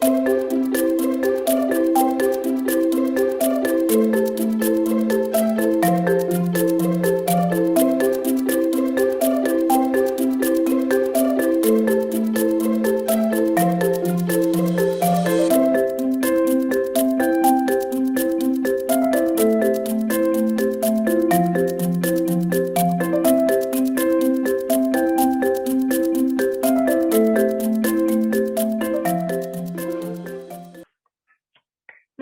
Muy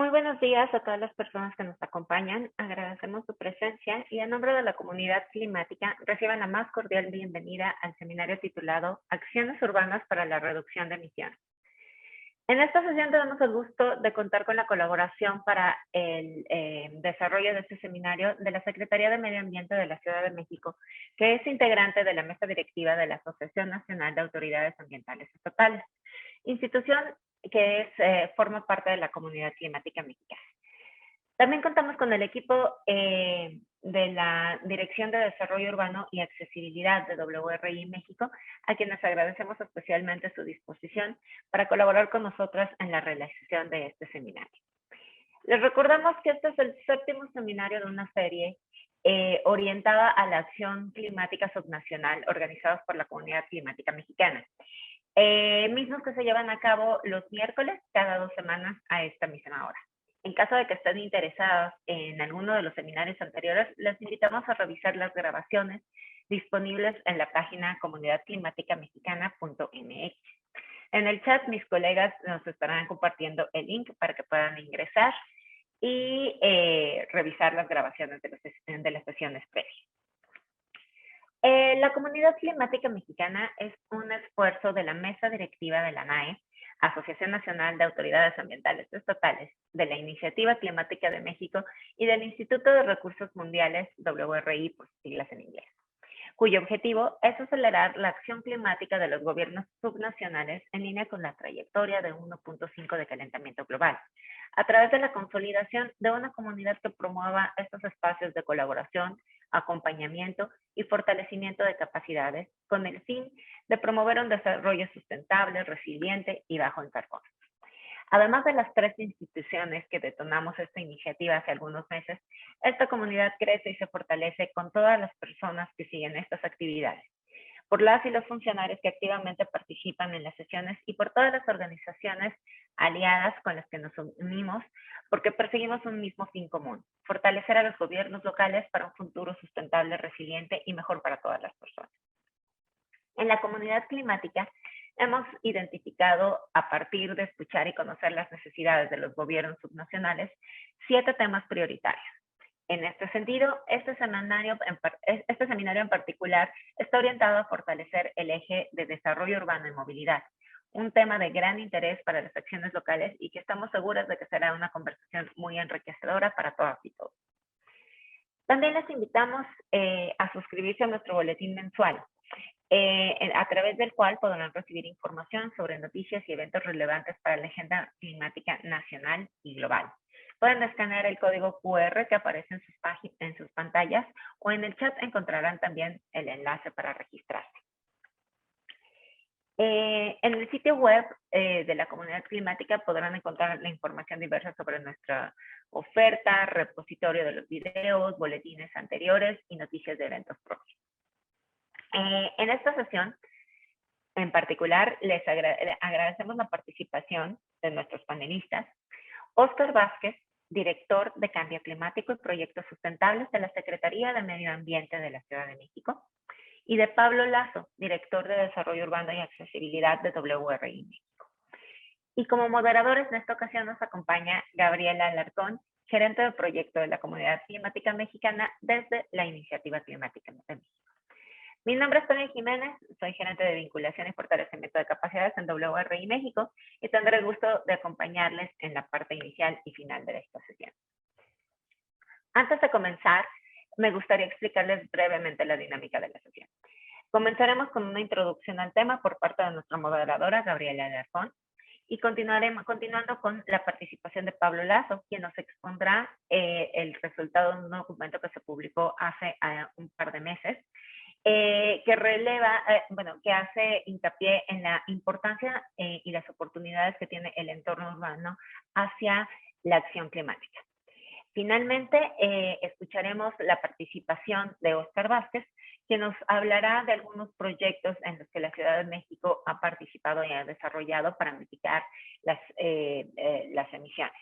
buenos días a todas las personas que nos acompañan. Agradecemos su presencia y en nombre de la comunidad climática reciban la más cordial bienvenida al seminario titulado Acciones Urbanas para la Reducción de Emisiones. En esta sesión tenemos el gusto de contar con la colaboración para el desarrollo de este seminario de la Secretaría de Medio Ambiente de la Ciudad de México, que es integrante de la mesa directiva de la Asociación Nacional de Autoridades Ambientales Estatales, institución que forma parte de la comunidad climática mexicana. También contamos con el equipo de la Dirección de Desarrollo Urbano y Accesibilidad de WRI México, a quienes agradecemos especialmente su disposición para colaborar con nosotras en la realización de este seminario. Les recordamos que este es el 7º seminario de una serie orientada a la acción climática subnacional organizados por la comunidad climática mexicana. Mismos que se llevan a cabo los miércoles cada 2 semanas a esta misma hora. En caso de que estén interesados en alguno de los seminarios anteriores, les invitamos a revisar las grabaciones disponibles en la página comunidadclimáticamexicana.mx. En el chat, mis colegas nos estarán compartiendo el link para que puedan ingresar y revisar las grabaciones de las sesiones previas. La comunidad climática mexicana es un esfuerzo de la mesa directiva de la ANAE, Asociación Nacional de Autoridades Ambientales Estatales, de la Iniciativa Climática de México y del Instituto de Recursos Mundiales, WRI por siglas en inglés, cuyo objetivo es acelerar la acción climática de los gobiernos subnacionales en línea con la trayectoria de 1.5 de calentamiento global, a través de la consolidación de una comunidad que promueva estos espacios de colaboración, acompañamiento y fortalecimiento de capacidades con el fin de promover un desarrollo sustentable, resiliente y bajo en carbono. Además de las 3 instituciones que detonamos esta iniciativa hace algunos meses, esta comunidad crece y se fortalece con todas las personas que siguen estas actividades, por las y los funcionarios que activamente participan en las sesiones y por todas las organizaciones aliadas con las que nos unimos, porque perseguimos un mismo fin común: fortalecer a los gobiernos locales para un futuro sustentable, resiliente y mejor para todas las personas. En la comunidad climática hemos identificado, a partir de escuchar y conocer las necesidades de los gobiernos subnacionales, 7 temas prioritarios. En este sentido, este seminario en particular está orientado a fortalecer el eje de desarrollo urbano y movilidad, un tema de gran interés para las acciones locales y que estamos seguras de que será una conversación muy enriquecedora para todas y todos. También les invitamos a suscribirse a nuestro boletín mensual, a través del cual podrán recibir información sobre noticias y eventos relevantes para la agenda climática nacional y global. Pueden escanear el código QR que aparece en sus pantallas o en el chat encontrarán también el enlace para registrarse. En el sitio web de la comunidad climática podrán encontrar la información diversa sobre nuestra oferta, repositorio de los videos, boletines anteriores y noticias de eventos propios. En esta sesión, en particular, les agradecemos la participación de nuestros panelistas: Óscar Vázquez, director de Cambio Climático y Proyectos Sustentables de la Secretaría de Medio Ambiente de la Ciudad de México, y de Pablo Lazo, director de Desarrollo Urbano y Accesibilidad de WRI México. Y como moderadores en esta ocasión nos acompaña Gabriela Alarcón, gerente de proyecto de la Comunidad Climática Mexicana desde la Iniciativa Climática de México. Mi nombre es Tania Jiménez, soy gerente de vinculación y fortalecimiento de capacidades en WRI México y tendré el gusto de acompañarles en la parte inicial y final de esta sesión. Antes de comenzar, me gustaría explicarles brevemente la dinámica de la sesión. Comenzaremos con una introducción al tema por parte de nuestra moderadora, Gabriela Alarcón, y continuando con la participación de Pablo Lazo, quien nos expondrá el resultado de un documento que se publicó hace un par de meses, que releva, que hace hincapié en la importancia y las oportunidades que tiene el entorno urbano hacia la acción climática. Finalmente, escucharemos la participación de Óscar Vázquez, que nos hablará de algunos proyectos en los que la Ciudad de México ha participado y ha desarrollado para mitigar las emisiones.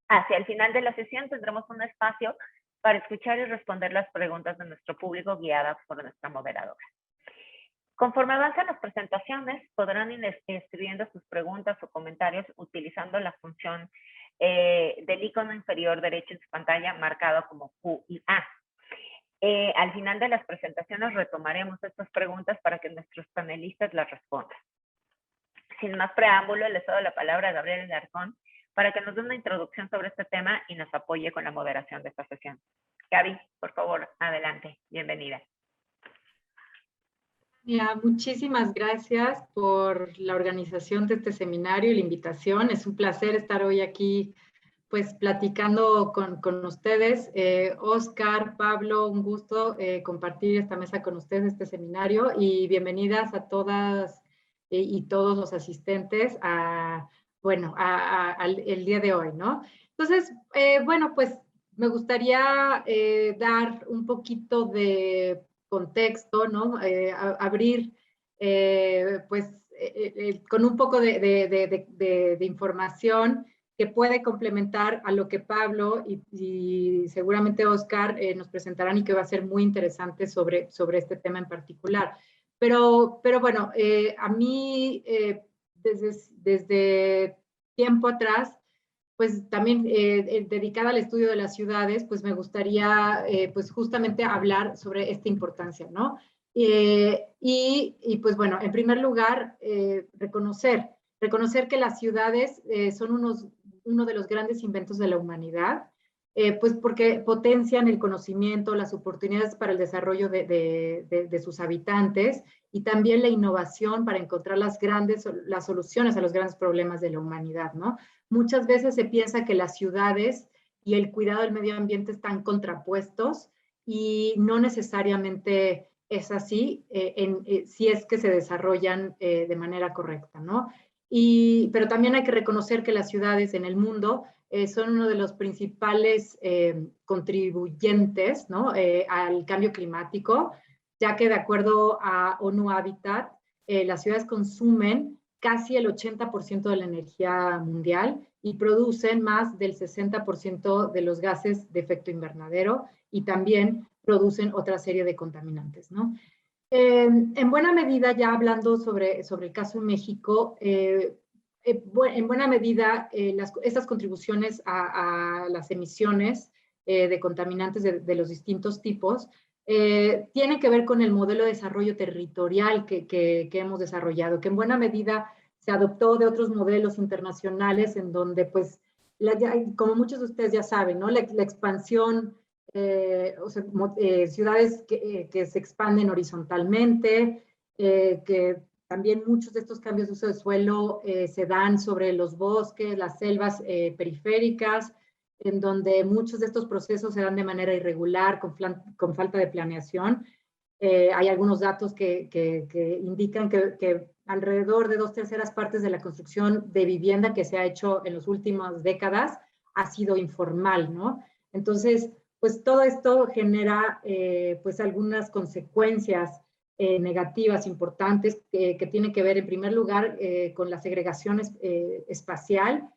Hacia el final de la sesión tendremos un espacio para escuchar y responder las preguntas de nuestro público guiadas por nuestra moderadora. Conforme avanzan las presentaciones, podrán ir escribiendo sus preguntas o comentarios utilizando la función del icono inferior derecho en su pantalla marcado como Q y A. Al final de las presentaciones retomaremos estas preguntas para que nuestros panelistas las respondan. Sin más preámbulo, les doy la palabra a Gabriel Alarcón para que nos dé una introducción sobre este tema y nos apoye con la moderación de esta sesión. Gaby, por favor, adelante. Bienvenida. Ya, muchísimas gracias por la organización de este seminario y la invitación. Es un placer estar hoy aquí, pues, platicando con ustedes. Óscar, Pablo, un gusto compartir esta mesa con ustedes, este seminario, y bienvenidas a todas y todos los asistentes el día de hoy, ¿no? Entonces, pues me gustaría dar un poquito de contexto, ¿no? Abrir, con un poco de información que puede complementar a lo que Pablo y seguramente Óscar nos presentarán y que va a ser muy interesante sobre este tema en particular. Pero bueno, a mí desde tiempo atrás, pues también dedicada al estudio de las ciudades, pues me gustaría pues justamente hablar sobre esta importancia, ¿no? Pues bueno, en primer lugar, reconocer que las ciudades son uno de los grandes inventos de la humanidad, pues porque potencian el conocimiento, las oportunidades para el desarrollo de sus habitantes y también la innovación para encontrar las soluciones a los grandes problemas de la humanidad, ¿no? Muchas veces se piensa que las ciudades y el cuidado del medio ambiente están contrapuestos y no necesariamente es así si es que se desarrollan de manera correcta, ¿no? Pero también hay que reconocer que las ciudades en el mundo son uno de los principales contribuyentes, ¿no? Al cambio climático, ya que de acuerdo a ONU Habitat, las ciudades consumen casi el 80% de la energía mundial y producen más del 60% de los gases de efecto invernadero y también producen otra serie de contaminantes, ¿no? En buena medida, ya hablando sobre el caso de México, en buena medida estas contribuciones a las emisiones de contaminantes de los distintos tipos tienen que ver con el modelo de desarrollo territorial que hemos desarrollado, que en buena medida se adoptó de otros modelos internacionales en donde, pues, como muchos de ustedes ya saben, ¿no? La expansión, ciudades que se expanden horizontalmente, que también muchos de estos cambios de uso de suelo se dan sobre los bosques, las selvas periféricas, en donde muchos de estos procesos se dan de manera irregular, con falta de planeación. Hay algunos datos que indican que alrededor de 2/3 partes de la construcción de vivienda que se ha hecho en las últimas décadas ha sido informal, ¿no? Entonces, pues todo esto genera pues algunas consecuencias negativas importantes que tienen que ver en primer lugar con la segregación espacial,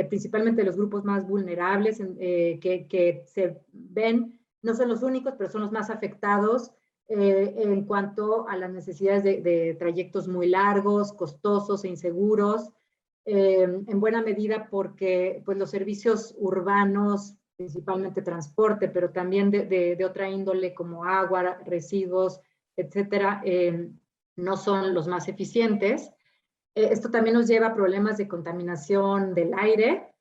principalmente de los grupos más vulnerables que se ven, no son los únicos, pero son los más afectados en cuanto a las necesidades de trayectos muy largos, costosos e inseguros, en buena medida porque pues, los servicios urbanos, principalmente transporte, pero también de otra índole como agua, residuos, etcétera, no son los más eficientes. Esto también nos lleva a problemas de contaminación del aire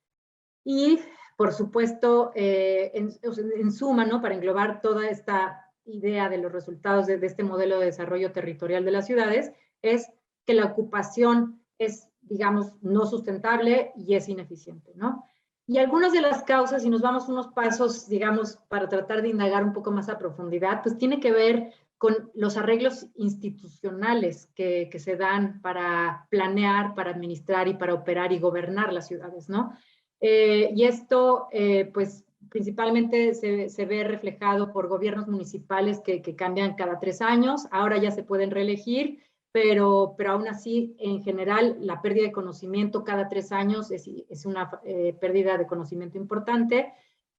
y, por supuesto, en suma, ¿no? Para englobar toda esta idea de los resultados de este modelo de desarrollo territorial de las ciudades, es que la ocupación es, digamos, no sustentable y es ineficiente, ¿no? Y algunas de las causas, si nos vamos unos pasos, digamos, para tratar de indagar un poco más a profundidad, pues tiene que ver con los arreglos institucionales que se dan para planear, para administrar y para operar y gobernar las ciudades, ¿no? Y esto, pues, principalmente se ve reflejado por gobiernos municipales que cambian cada 3 años, ahora ya se pueden reelegir, pero aún así, en general, la pérdida de conocimiento cada 3 años es una pérdida de conocimiento importante.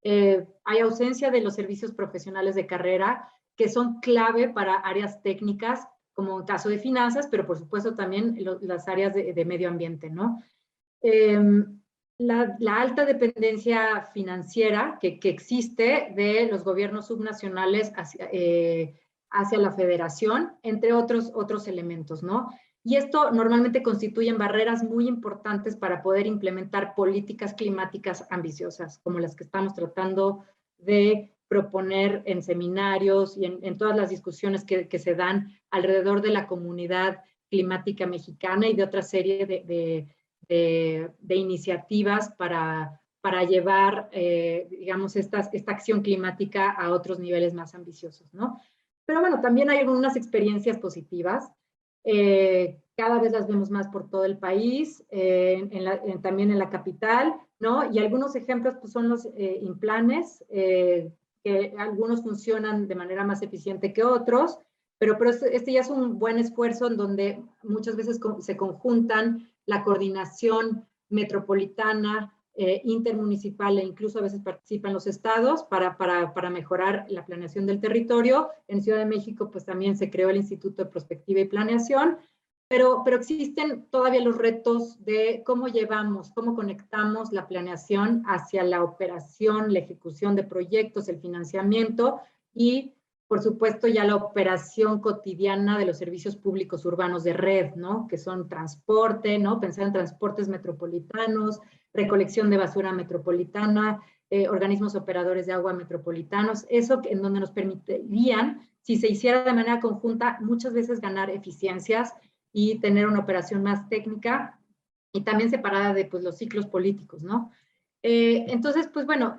Hay ausencia de los servicios profesionales de carrera, que son clave para áreas técnicas, como en caso de finanzas, pero por supuesto también las áreas de medio ambiente, ¿no? La alta dependencia financiera que existe de los gobiernos subnacionales hacia la federación, entre otros elementos, ¿no? Y esto normalmente constituyen barreras muy importantes para poder implementar políticas climáticas ambiciosas, como las que estamos tratando de proponer en seminarios y en todas las discusiones que se dan alrededor de la comunidad climática mexicana y de otra serie de iniciativas para llevar, digamos, esta acción climática a otros niveles más ambiciosos, ¿no? Pero bueno, también hay algunas experiencias positivas. Cada vez las vemos más por todo el país, también en la capital, ¿no? Y algunos ejemplos pues, son los implanes, que algunos funcionan de manera más eficiente que otros, pero este ya es un buen esfuerzo en donde muchas veces se conjuntan la coordinación metropolitana, intermunicipal e incluso a veces participan los estados para mejorar la planeación del territorio. En Ciudad de México pues también se creó el Instituto de Prospectiva y Planeación, pero existen todavía los retos de cómo cómo conectamos la planeación hacia la operación, la ejecución de proyectos, el financiamiento y, por supuesto, ya la operación cotidiana de los servicios públicos urbanos de red, ¿no? Que son transporte, ¿no? Pensar en transportes metropolitanos, recolección de basura metropolitana, organismos operadores de agua metropolitanos, eso en donde nos permitirían, si se hiciera de manera conjunta, muchas veces ganar eficiencias y tener una operación más técnica y también separada de pues, los ciclos políticos, ¿no? Entonces, pues bueno,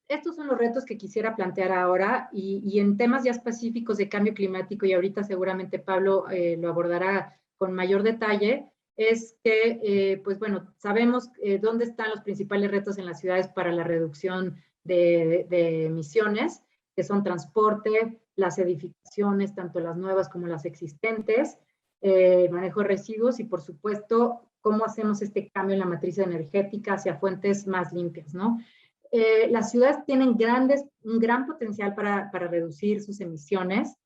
estos son los retos que quisiera plantear ahora y en temas ya específicos de cambio climático, y ahorita seguramente Pablo lo abordará con mayor detalle, es que, pues bueno, sabemos dónde están los principales retos en las ciudades para la reducción de emisiones, que son transporte, las edificaciones, tanto las nuevas como las existentes, manejo de residuos y, por supuesto, cómo hacemos este cambio en la matriz energética hacia fuentes más limpias, ¿no? Las ciudades tienen un gran potencial para reducir sus emisiones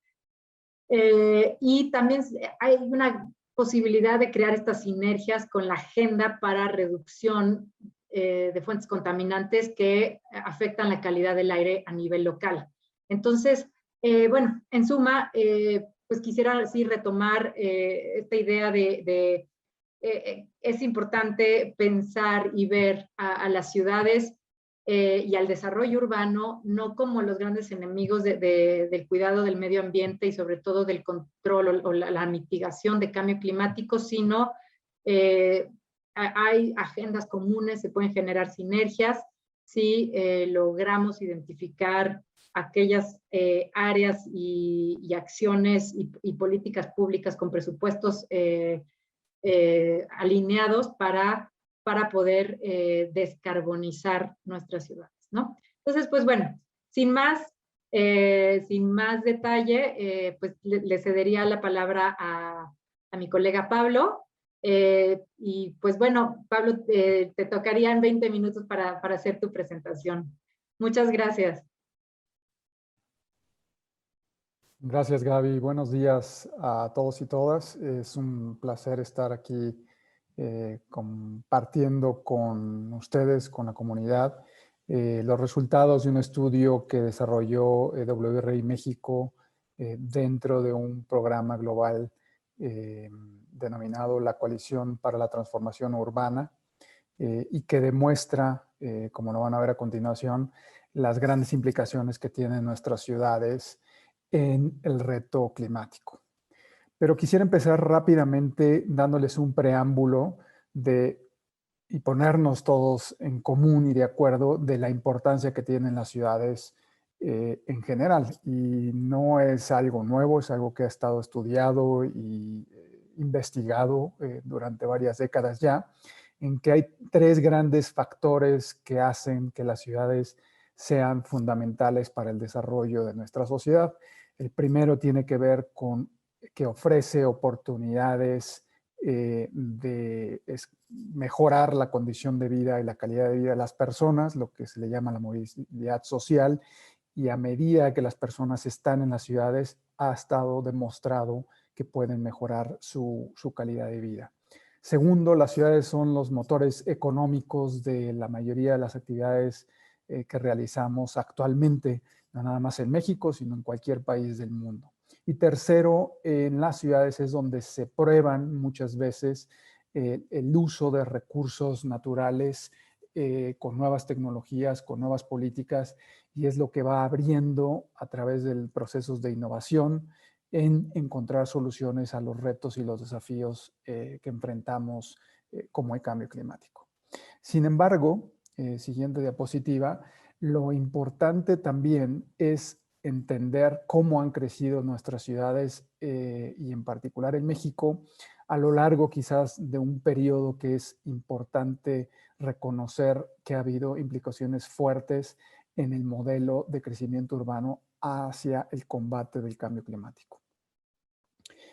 y también hay una posibilidad de crear estas sinergias con la agenda para reducción de fuentes contaminantes que afectan la calidad del aire a nivel local. Entonces, bueno, en suma, pues quisiera así retomar esta idea es importante pensar y ver a las ciudades y al desarrollo urbano no como los grandes enemigos del cuidado del medio ambiente y sobre todo del control o la mitigación de cambio climático, sino hay agendas comunes, se pueden generar sinergias si logramos identificar aquellas áreas y acciones y políticas públicas con presupuestos alineados para poder descarbonizar nuestras ciudades, ¿no? Entonces, pues bueno, sin más detalle, pues le cedería la palabra a mi colega Pablo. Y pues bueno, Pablo, te tocaría en 20 minutos para hacer tu presentación. Muchas gracias. Gracias, Gaby. Buenos días a todos y todas. Es un placer estar aquí compartiendo con ustedes, con la comunidad, los resultados de un estudio que desarrolló WRI México dentro de un programa global denominado la Coalición para la Transformación Urbana y que demuestra, como lo van a ver a continuación, las grandes implicaciones que tienen nuestras ciudades en el reto climático. Pero quisiera empezar rápidamente dándoles un preámbulo y ponernos todos en común y de acuerdo de la importancia que tienen las ciudades en general. Y no es algo nuevo, es algo que ha estado estudiado y investigado durante varias décadas ya, en que hay tres grandes factores que hacen que las ciudades sean fundamentales para el desarrollo de nuestra sociedad. El primero tiene que ver con que ofrece oportunidades de mejorar la condición de vida y la calidad de vida de las personas, lo que se le llama la movilidad social, y a medida que las personas están en las ciudades, ha estado demostrado que pueden mejorar su calidad de vida. Segundo, las ciudades son los motores económicos de la mayoría de las actividades que realizamos actualmente, no nada más en México, sino en cualquier país del mundo. Y tercero, en las ciudades es donde se prueban muchas veces el uso de recursos naturales con nuevas tecnologías, con nuevas políticas, y es lo que va abriendo a través de procesos de innovación en encontrar soluciones a los retos y los desafíos que enfrentamos como el cambio climático. Sin embargo, siguiente diapositiva, lo importante también es entender cómo han crecido nuestras ciudades y en particular en México a lo largo quizás de un periodo que es importante reconocer que ha habido implicaciones fuertes en el modelo de crecimiento urbano hacia el combate del cambio climático.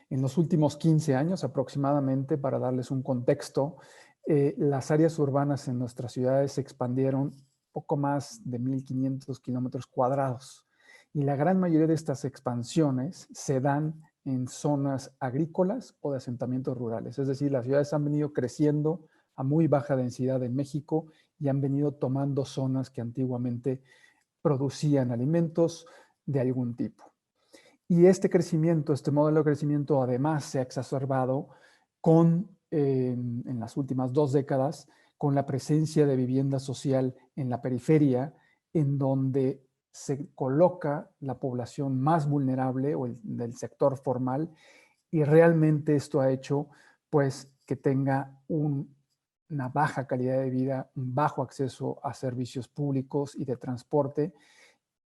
En los últimos 15 años aproximadamente, para darles un contexto, las áreas urbanas en nuestras ciudades se expandieron poco más de 1,500 kilómetros cuadrados. Y la gran mayoría de estas expansiones se dan en zonas agrícolas o de asentamientos rurales. Es decir, las ciudades han venido creciendo a muy baja densidad en México y han venido tomando zonas que antiguamente producían alimentos de algún tipo. Y este crecimiento, este modelo de crecimiento además se ha exacerbado en las últimas 2 décadas con la presencia de vivienda social en la periferia, en donde se coloca la población más vulnerable o del sector formal, y realmente esto ha hecho pues que tenga una baja calidad de vida, un bajo acceso a servicios públicos y de transporte,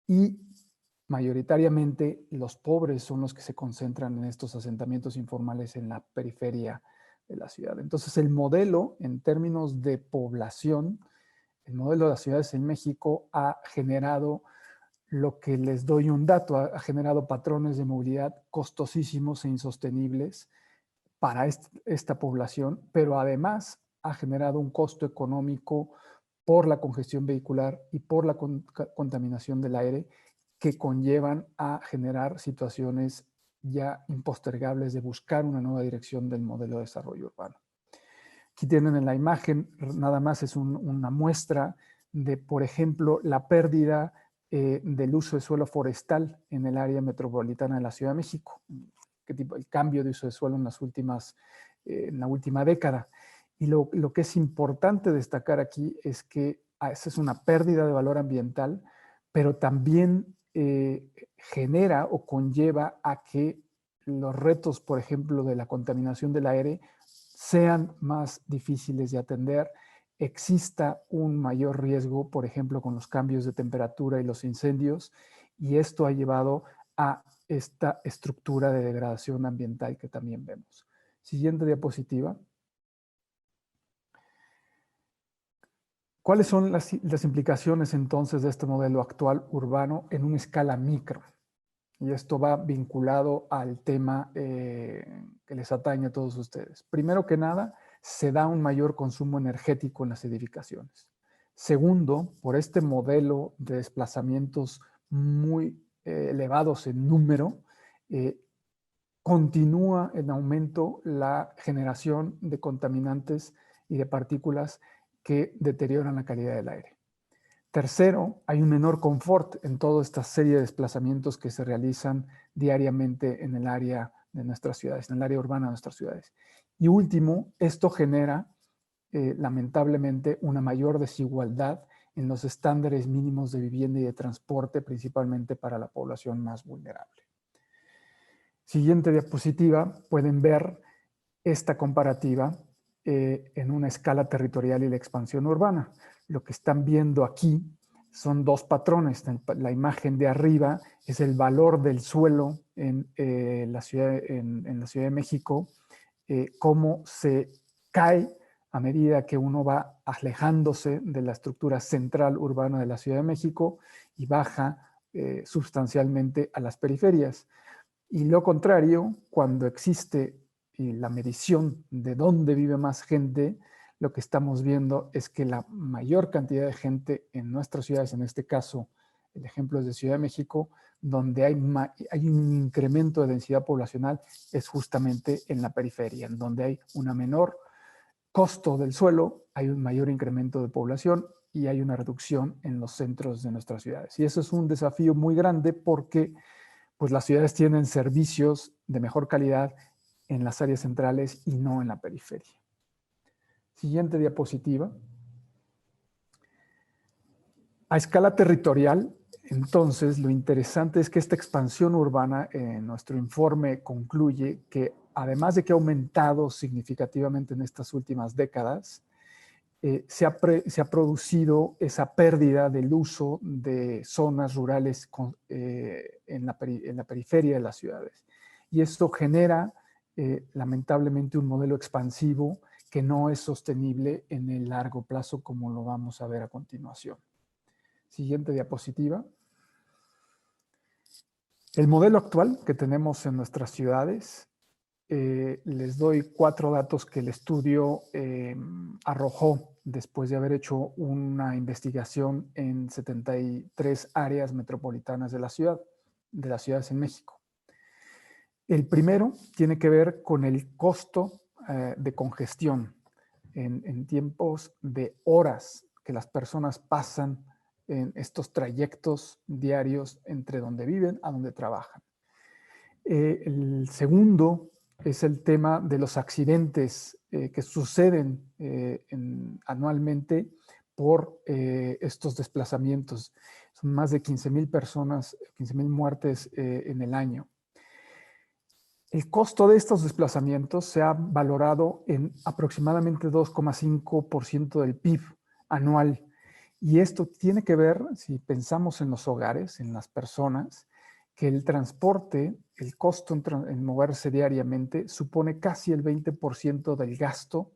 y mayoritariamente los pobres son los que se concentran en estos asentamientos informales en la periferia de la ciudad. Entonces el modelo en términos de población, el modelo de las ciudades en México ha generado lo que les doy un dato, ha generado patrones de movilidad costosísimos e insostenibles para esta población, pero además ha generado un costo económico por la congestión vehicular y por la contaminación del aire que conllevan a generar situaciones ya impostergables de buscar una nueva dirección del modelo de desarrollo urbano. Aquí tienen en la imagen, nada más es una muestra de, por ejemplo, la pérdida del uso de suelo forestal en el área metropolitana de la Ciudad de México. El cambio de uso de suelo en la última década. Y lo que es importante destacar aquí es que esa es una pérdida de valor ambiental, pero también genera o conlleva a que los retos, por ejemplo, de la contaminación del aire sean más difíciles de atender, exista un mayor riesgo, por ejemplo, con los cambios de temperatura y los incendios, y esto ha llevado a esta estructura de degradación ambiental que también vemos. Siguiente diapositiva. ¿Cuáles son las implicaciones entonces de este modelo actual urbano en una escala micro? Y esto va vinculado al tema que les atañe a todos ustedes. Primero que nada, se da un mayor consumo energético en las edificaciones. Segundo, por este modelo de desplazamientos muy elevados en número, continúa en aumento la generación de contaminantes y de partículas que deterioran la calidad del aire. Tercero, hay un menor confort en toda esta serie de desplazamientos que se realizan diariamente en el área de nuestras ciudades, en el área urbana de nuestras ciudades. Y último, esto genera lamentablemente una mayor desigualdad en los estándares mínimos de vivienda y de transporte, principalmente para la población más vulnerable. Siguiente diapositiva, pueden ver esta comparativa en una escala territorial y la expansión urbana. Lo que están viendo aquí son dos patrones. La imagen de arriba es el valor del suelo en la Ciudad de México, cómo se cae a medida que uno va alejándose de la estructura central urbana de la Ciudad de México y baja sustancialmente a las periferias. Y lo contrario, cuando existe la medición de dónde vive más gente, lo que estamos viendo es que la mayor cantidad de gente en nuestras ciudades, en este caso, el ejemplo es de Ciudad de México, donde hay un incremento de densidad poblacional, es justamente en la periferia, en donde hay una menor costo del suelo, hay un mayor incremento de población y hay una reducción en los centros de nuestras ciudades. Y eso es un desafío muy grande porque pues, las ciudades tienen servicios de mejor calidad en las áreas centrales y no en la periferia. Siguiente diapositiva. A escala territorial, entonces, lo interesante es que esta expansión urbana, en nuestro informe concluye que además de que ha aumentado significativamente en estas últimas décadas, se ha producido esa pérdida del uso de zonas rurales en la periferia de las ciudades. Y esto genera, lamentablemente, un modelo expansivo que no es sostenible en el largo plazo, como lo vamos a ver a continuación. Siguiente diapositiva. El modelo actual que tenemos en nuestras ciudades, les doy 4 datos que el estudio arrojó después de haber hecho una investigación en 73 áreas metropolitanas de las ciudades en México. El primero tiene que ver con el costo de congestión en tiempos de horas que las personas pasan en estos trayectos diarios entre donde viven a donde trabajan. El segundo es el tema de los accidentes que suceden anualmente por estos desplazamientos. Son más de 15,000 personas, 15,000 muertes en el año. El costo de estos desplazamientos se ha valorado en aproximadamente 2,5% del PIB anual. Y esto tiene que ver, si pensamos en los hogares, en las personas, que el transporte, el costo en moverse diariamente, supone casi el 20% del gasto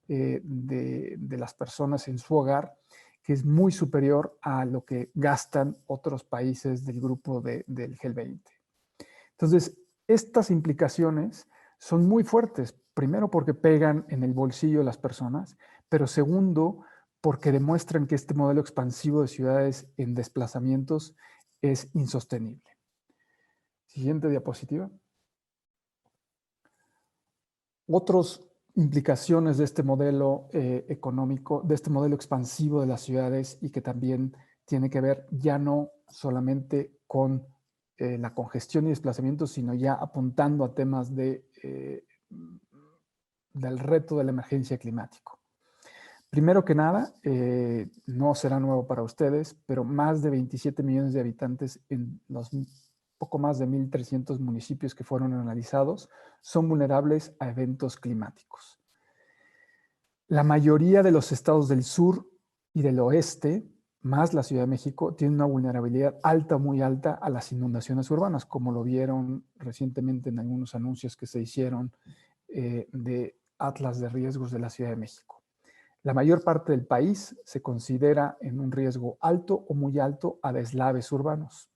de las personas en su hogar, que es muy superior a lo que gastan otros países del grupo del G20. Entonces, estas implicaciones son muy fuertes, primero porque pegan en el bolsillo de las personas, pero segundo, porque demuestran que este modelo expansivo de ciudades en desplazamientos es insostenible. Siguiente diapositiva. Otras implicaciones de este modelo económico, de este modelo expansivo de las ciudades y que también tiene que ver ya no solamente con la congestión y desplazamiento, sino ya apuntando a temas del reto de la emergencia climática. Primero que nada, no será nuevo para ustedes, pero más de 27 millones de habitantes en los poco más de 1,300 municipios que fueron analizados son vulnerables a eventos climáticos. La mayoría de los estados del sur y del oeste, más la Ciudad de México, tienen una vulnerabilidad alta, muy alta a las inundaciones urbanas, como lo vieron recientemente en algunos anuncios que se hicieron de Atlas de Riesgos de la Ciudad de México. La mayor parte del país se considera en un riesgo alto o muy alto a deslaves urbanos.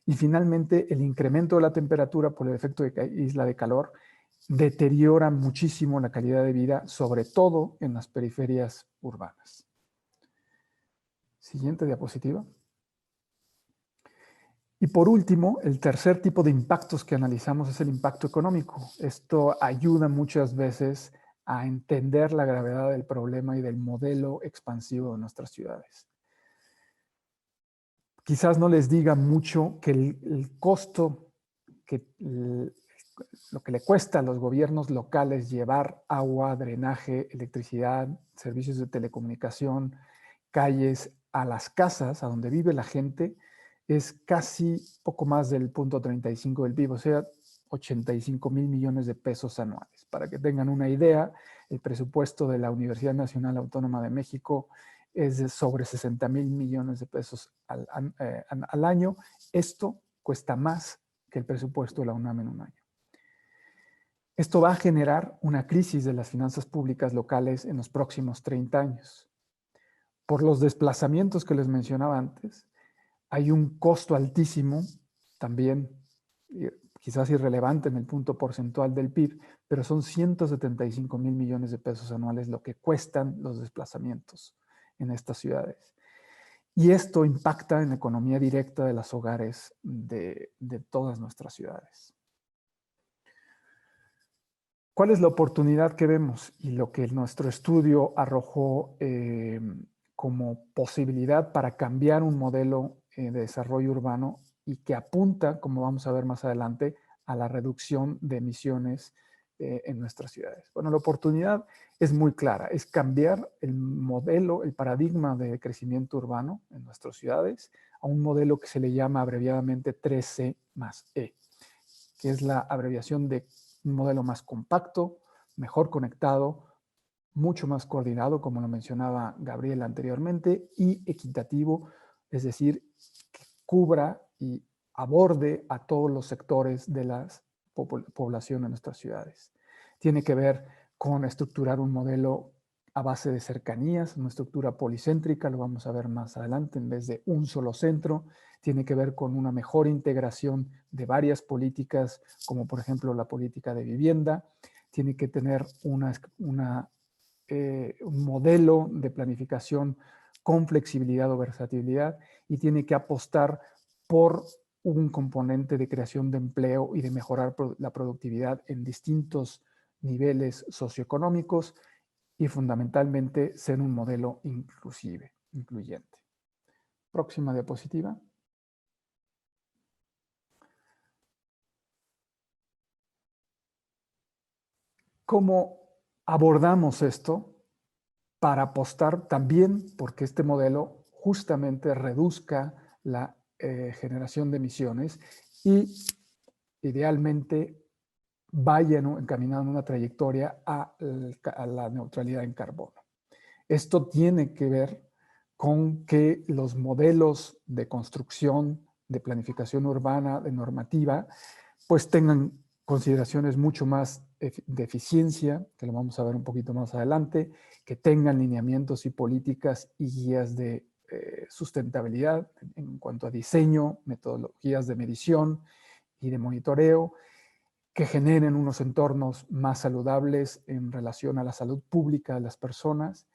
Y finalmente, el incremento de la temperatura por el efecto de isla de calor deteriora muchísimo la calidad de vida, sobre todo en las periferias urbanas. Siguiente diapositiva. Y por último, el tercer tipo de impactos que analizamos es el impacto económico. Esto ayuda muchas veces a entender la gravedad del problema y del modelo expansivo de nuestras ciudades. Quizás no les diga mucho que el costo, lo que le cuesta a los gobiernos locales llevar agua, drenaje, electricidad, servicios de telecomunicación, calles a las casas, a donde vive la gente, es casi poco más del 0.35 del PIB, o sea, 85,000 millones de pesos anuales. Para que tengan una idea, el presupuesto de la Universidad Nacional Autónoma de México es de sobre 60,000 millones de pesos al año. Esto cuesta más que el presupuesto de la UNAM en un año. Esto va a generar una crisis de las finanzas públicas locales en los próximos 30 años. Por los desplazamientos que les mencionaba antes, hay un costo altísimo, también quizás irrelevante en el punto porcentual del PIB, pero son 175,000 millones de pesos anuales lo que cuestan los desplazamientos en estas ciudades. Y esto impacta en la economía directa de los hogares de todas nuestras ciudades. ¿Cuál es la oportunidad que vemos? Y lo que nuestro estudio arrojó como posibilidad para cambiar un modelo de desarrollo urbano y que apunta, como vamos a ver más adelante, a la reducción de emisiones en nuestras ciudades. Bueno, la oportunidad es muy clara, es cambiar el modelo, el paradigma de crecimiento urbano en nuestras ciudades a un modelo que se le llama abreviadamente 3C+E, que es la abreviación de un modelo más compacto, mejor conectado, mucho más coordinado, como lo mencionaba Gabriela anteriormente, y equitativo, es decir, que cubra y aborde a todos los sectores de la población de nuestras ciudades. Tiene que ver con estructurar un modelo a base de cercanías, una estructura policéntrica, lo vamos a ver más adelante, en vez de un solo centro. Tiene que ver con una mejor integración de varias políticas, como por ejemplo la política de vivienda. Tiene que tener un modelo de planificación con flexibilidad o versatilidad y tiene que apostar por un componente de creación de empleo y de mejorar la productividad en distintos niveles socioeconómicos y fundamentalmente ser un modelo incluyente. Próxima diapositiva. ¿Cómo abordamos esto para apostar también porque este modelo justamente reduzca la generación de emisiones y idealmente vaya encaminado en una trayectoria a la neutralidad en carbono? Esto tiene que ver con que los modelos de construcción, de planificación urbana, de normativa, pues tengan consideraciones mucho más de eficiencia, que lo vamos a ver un poquito más adelante, que tengan lineamientos y políticas y guías de sustentabilidad en cuanto a diseño, metodologías de medición y de monitoreo, que generen unos entornos más saludables en relación a la salud pública de las personas,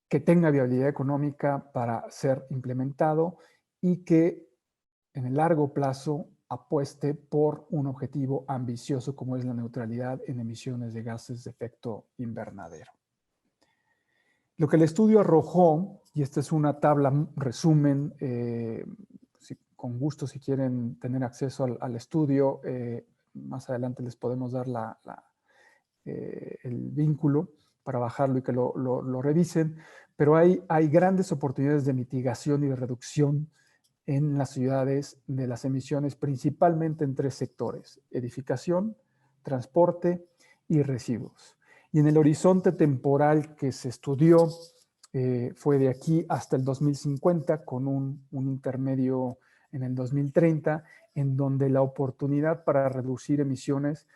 que tenga viabilidad económica para ser implementado y que en el largo plazo apueste por un objetivo ambicioso como es la neutralidad en emisiones de gases de efecto invernadero. Lo que el estudio arrojó, y esta es una tabla resumen, con gusto si quieren tener acceso al estudio, más adelante les podemos dar el vínculo para bajarlo y que lo revisen, pero hay grandes oportunidades de mitigación y de reducción en las ciudades de las emisiones, principalmente en 3 sectores: edificación, transporte y residuos. Y en el horizonte temporal que se estudió fue de aquí hasta el 2050, con un intermedio en el 2030, en donde la oportunidad para reducir emisiones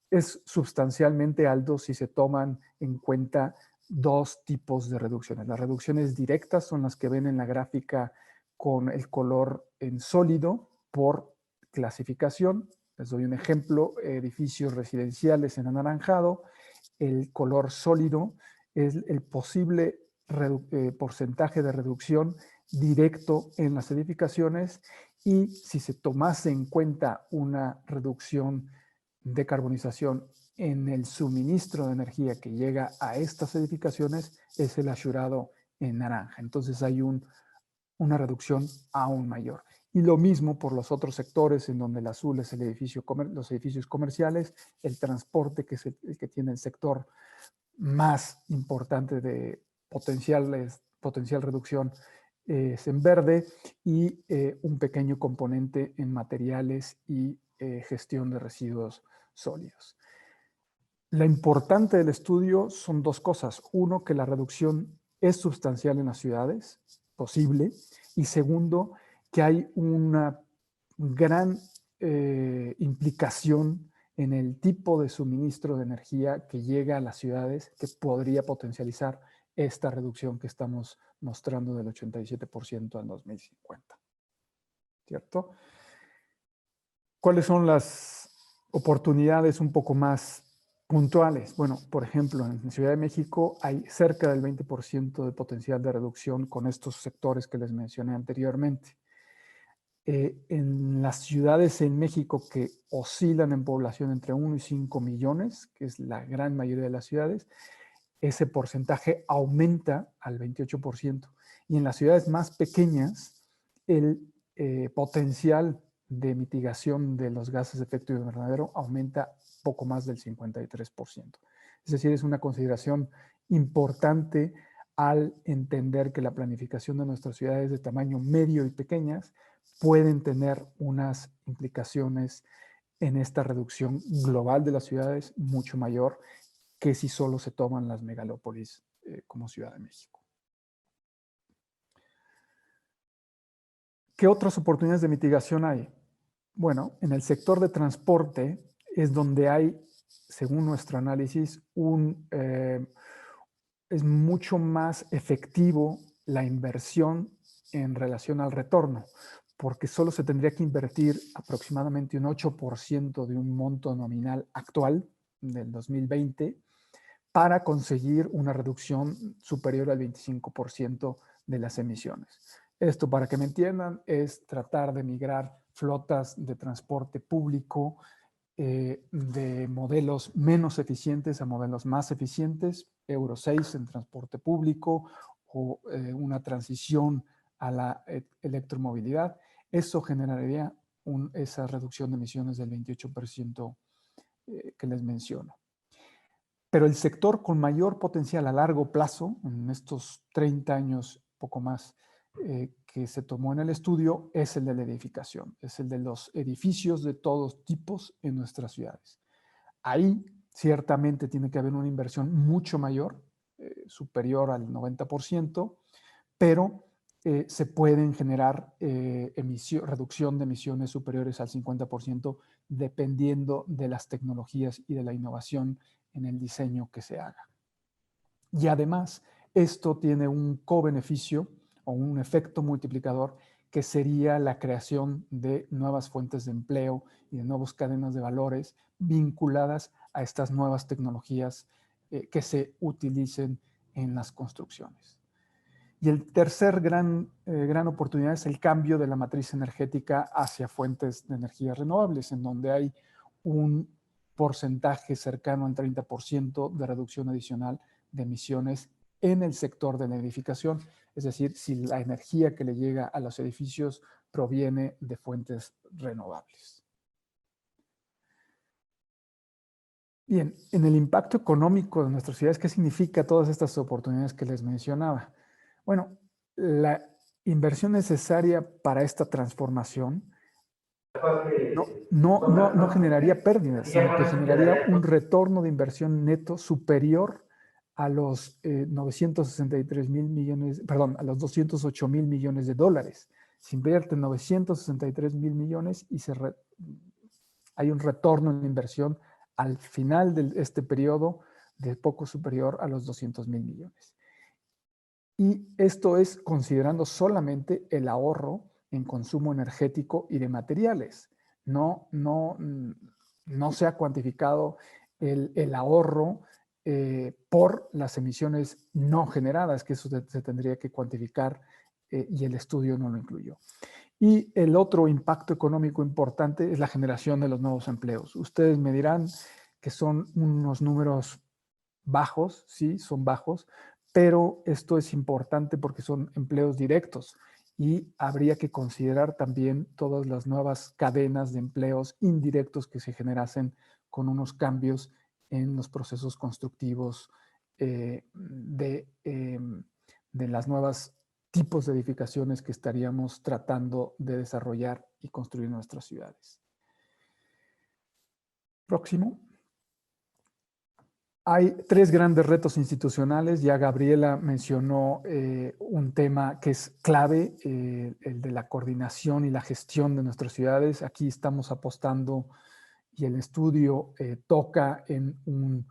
es sustancialmente alto si se toman en cuenta 2 tipos de reducciones. Las reducciones directas son las que ven en la gráfica con el color en sólido por clasificación. Les doy un ejemplo: edificios residenciales en anaranjado. El color sólido es el posible porcentaje de reducción directo en las edificaciones, y si se tomase en cuenta una reducción de carbonización en el suministro de energía que llega a estas edificaciones, es el asurado en naranja. Entonces hay una reducción aún mayor. Y lo mismo por los otros sectores, en donde el azul es los edificios comerciales, el transporte, que es el que tiene el sector más importante de potencial reducción, es en verde, y un pequeño componente en materiales y gestión de residuos sólidos. Lo importante del estudio son 2 cosas. Uno, que la reducción es sustancial en las ciudades, posible, y segundo, que hay una gran implicación en el tipo de suministro de energía que llega a las ciudades que podría potencializar esta reducción que estamos mostrando del 87% en 2050. ¿Cierto? ¿Cuáles son las oportunidades un poco más puntuales? Bueno, por ejemplo, en Ciudad de México hay cerca del 20% de potencial de reducción con estos sectores que les mencioné anteriormente. En las ciudades en México que oscilan en población entre 1 y 5 millones, que es la gran mayoría de las ciudades, ese porcentaje aumenta al 28%. Y en las ciudades más pequeñas, el potencial de mitigación de los gases de efecto invernadero aumenta poco más del 53%. Es decir, es una consideración importante al entender que la planificación de nuestras ciudades de tamaño medio y pequeñas pueden tener unas implicaciones en esta reducción global de las ciudades mucho mayor que si solo se toman las megalópolis como Ciudad de México. ¿Qué otras oportunidades de mitigación hay? Bueno, en el sector de transporte es donde hay, según nuestro análisis, es mucho más efectivo la inversión en relación al retorno, porque solo se tendría que invertir aproximadamente un 8% de un monto nominal actual del 2020 para conseguir una reducción superior al 25% de las emisiones. Esto, para que me entiendan, es tratar de migrar flotas de transporte público de modelos menos eficientes a modelos más eficientes, Euro 6 en transporte público o una transición a la electromovilidad. Eso generaría esa reducción de emisiones del 28% que les menciono. Pero el sector con mayor potencial a largo plazo, en estos 30 años, poco más, que se tomó en el estudio, es el de la edificación, es el de los edificios de todos tipos en nuestras ciudades. Ahí ciertamente tiene que haber una inversión mucho mayor, superior al 90%, pero se pueden generar reducción de emisiones superiores al 50% dependiendo de las tecnologías y de la innovación en el diseño que se haga. Y además, esto tiene un co-beneficio o un efecto multiplicador que sería la creación de nuevas fuentes de empleo y de nuevas cadenas de valores vinculadas a estas nuevas tecnologías que se utilicen en las construcciones. Y el tercer gran oportunidad es el cambio de la matriz energética hacia fuentes de energía renovables, en donde hay un porcentaje cercano al 30% de reducción adicional de emisiones en el sector de la edificación, es decir, si la energía que le llega a los edificios proviene de fuentes renovables. Bien, en el impacto económico de nuestras ciudades, ¿qué significa todas estas oportunidades que les mencionaba? Bueno, la inversión necesaria para esta transformación no generaría pérdidas, sino que generaría un retorno de inversión neto superior a los 963,000 millones, perdón, a los 208,000 millones de dólares. Se invierten 963,000 millones y hay un retorno en la inversión al final de este periodo de poco superior a los 200,000 millones. Y esto es considerando solamente el ahorro en consumo energético y de materiales. No se ha cuantificado el ahorro por las emisiones no generadas, que eso se tendría que cuantificar y el estudio no lo incluyó. Y el otro impacto económico importante es la generación de los nuevos empleos. Ustedes me dirán que son unos números bajos, sí, son bajos, pero esto es importante porque son empleos directos y habría que considerar también todas las nuevas cadenas de empleos indirectos que se generasen con unos cambios en los procesos constructivos de las nuevas tipos de edificaciones que estaríamos tratando de desarrollar y construir en nuestras ciudades. Próximo. Hay 3 grandes retos institucionales. Ya Gabriela mencionó un tema que es clave, el de la coordinación y la gestión de nuestras ciudades. Aquí estamos apostando y el estudio toca en un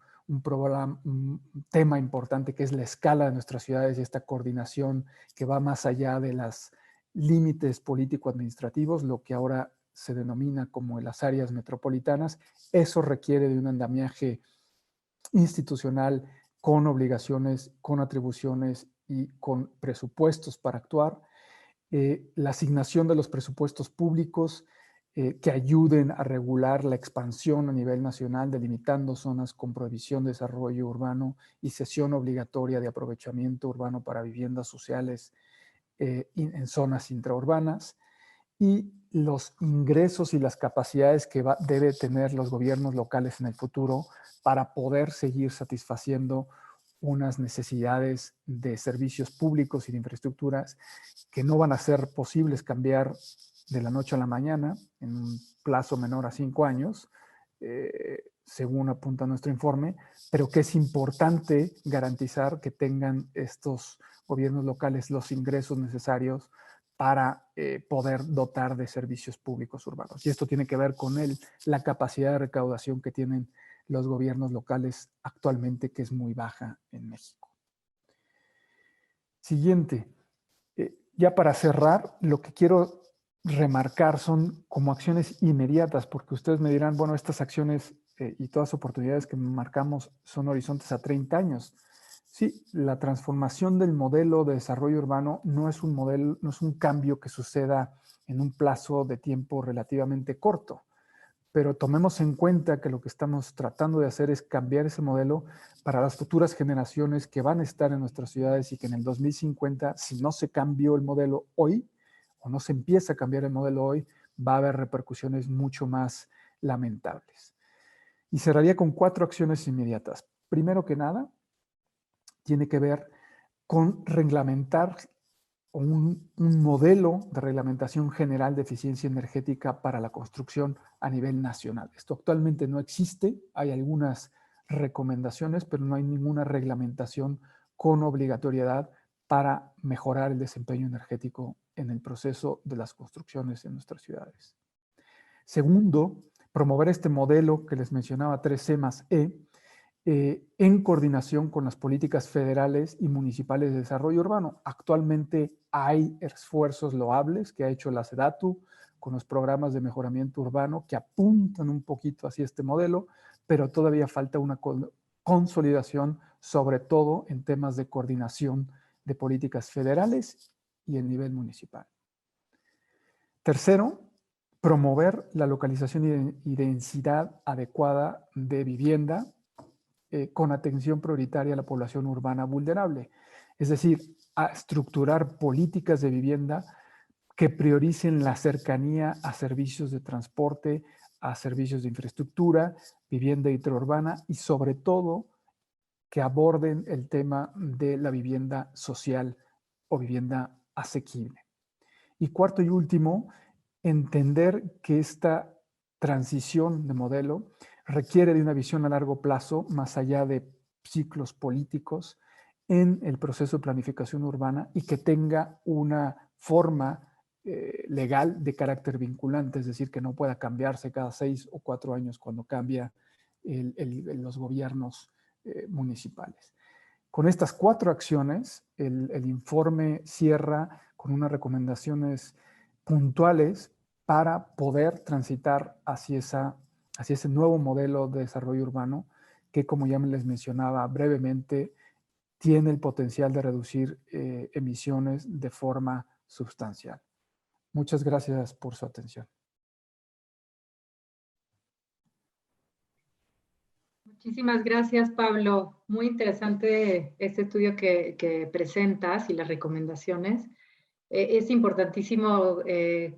tema importante que es la escala de nuestras ciudades y esta coordinación que va más allá de los límites político-administrativos, lo que ahora se denomina como las áreas metropolitanas. Eso requiere de un andamiaje institucional con obligaciones, con atribuciones y con presupuestos para actuar. La asignación de los presupuestos públicos que ayuden a regular la expansión a nivel nacional, delimitando zonas con prohibición de desarrollo urbano y cesión obligatoria de aprovechamiento urbano para viviendas sociales en zonas intraurbanas, y los ingresos y las capacidades que debe tener los gobiernos locales en el futuro para poder seguir satisfaciendo unas necesidades de servicios públicos y de infraestructuras que no van a ser posibles cambiar de la noche a la mañana en un plazo menor a 5 años, según apunta nuestro informe, pero que es importante garantizar que tengan estos gobiernos locales los ingresos necesarios para poder dotar de servicios públicos urbanos. Y esto tiene que ver con la capacidad de recaudación que tienen los gobiernos locales actualmente, que es muy baja en México. Siguiente. Ya para cerrar, lo que quiero remarcar son como acciones inmediatas, porque ustedes me dirán, bueno, estas acciones y todas las oportunidades que marcamos son horizontes a 30 años. Sí, la transformación del modelo de desarrollo urbano no es un modelo, no es un cambio que suceda en un plazo de tiempo relativamente corto, pero tomemos en cuenta que lo que estamos tratando de hacer es cambiar ese modelo para las futuras generaciones que van a estar en nuestras ciudades y que en el 2050, si no se cambió el modelo hoy o no se empieza a cambiar el modelo hoy, va a haber repercusiones mucho más lamentables. Y cerraría con 4 acciones inmediatas. Primero que nada, tiene que ver con reglamentar un modelo de reglamentación general de eficiencia energética para la construcción a nivel nacional. Esto actualmente no existe, hay algunas recomendaciones, pero no hay ninguna reglamentación con obligatoriedad para mejorar el desempeño energético en el proceso de las construcciones en nuestras ciudades. Segundo, promover este modelo que les mencionaba, 3C más E, en coordinación con las políticas federales y municipales de desarrollo urbano. Actualmente hay esfuerzos loables que ha hecho la SEDATU con los programas de mejoramiento urbano que apuntan un poquito hacia este modelo, pero todavía falta una consolidación, sobre todo en temas de coordinación de políticas federales y el nivel municipal. Tercero, promover la localización y densidad adecuada de vivienda con atención prioritaria a la población urbana vulnerable. Es decir, a estructurar políticas de vivienda que prioricen la cercanía a servicios de transporte, a servicios de infraestructura, vivienda intraurbana y sobre todo que aborden el tema de la vivienda social o vivienda asequible. Y cuarto y último, entender que esta transición de modelo requiere de una visión a largo plazo, más allá de ciclos políticos, en el proceso de planificación urbana y que tenga una forma legal de carácter vinculante, es decir, que no pueda cambiarse cada 6 o 4 años cuando cambia los gobiernos municipales. Con estas 4 acciones, el informe cierra con unas recomendaciones puntuales para poder transitar hacia ese nuevo modelo de desarrollo urbano que, como ya les mencionaba brevemente, tiene el potencial de reducir emisiones de forma sustancial. Muchas gracias por su atención. Muchísimas gracias, Pablo. Muy interesante este estudio que presentas y las recomendaciones. Es importantísimo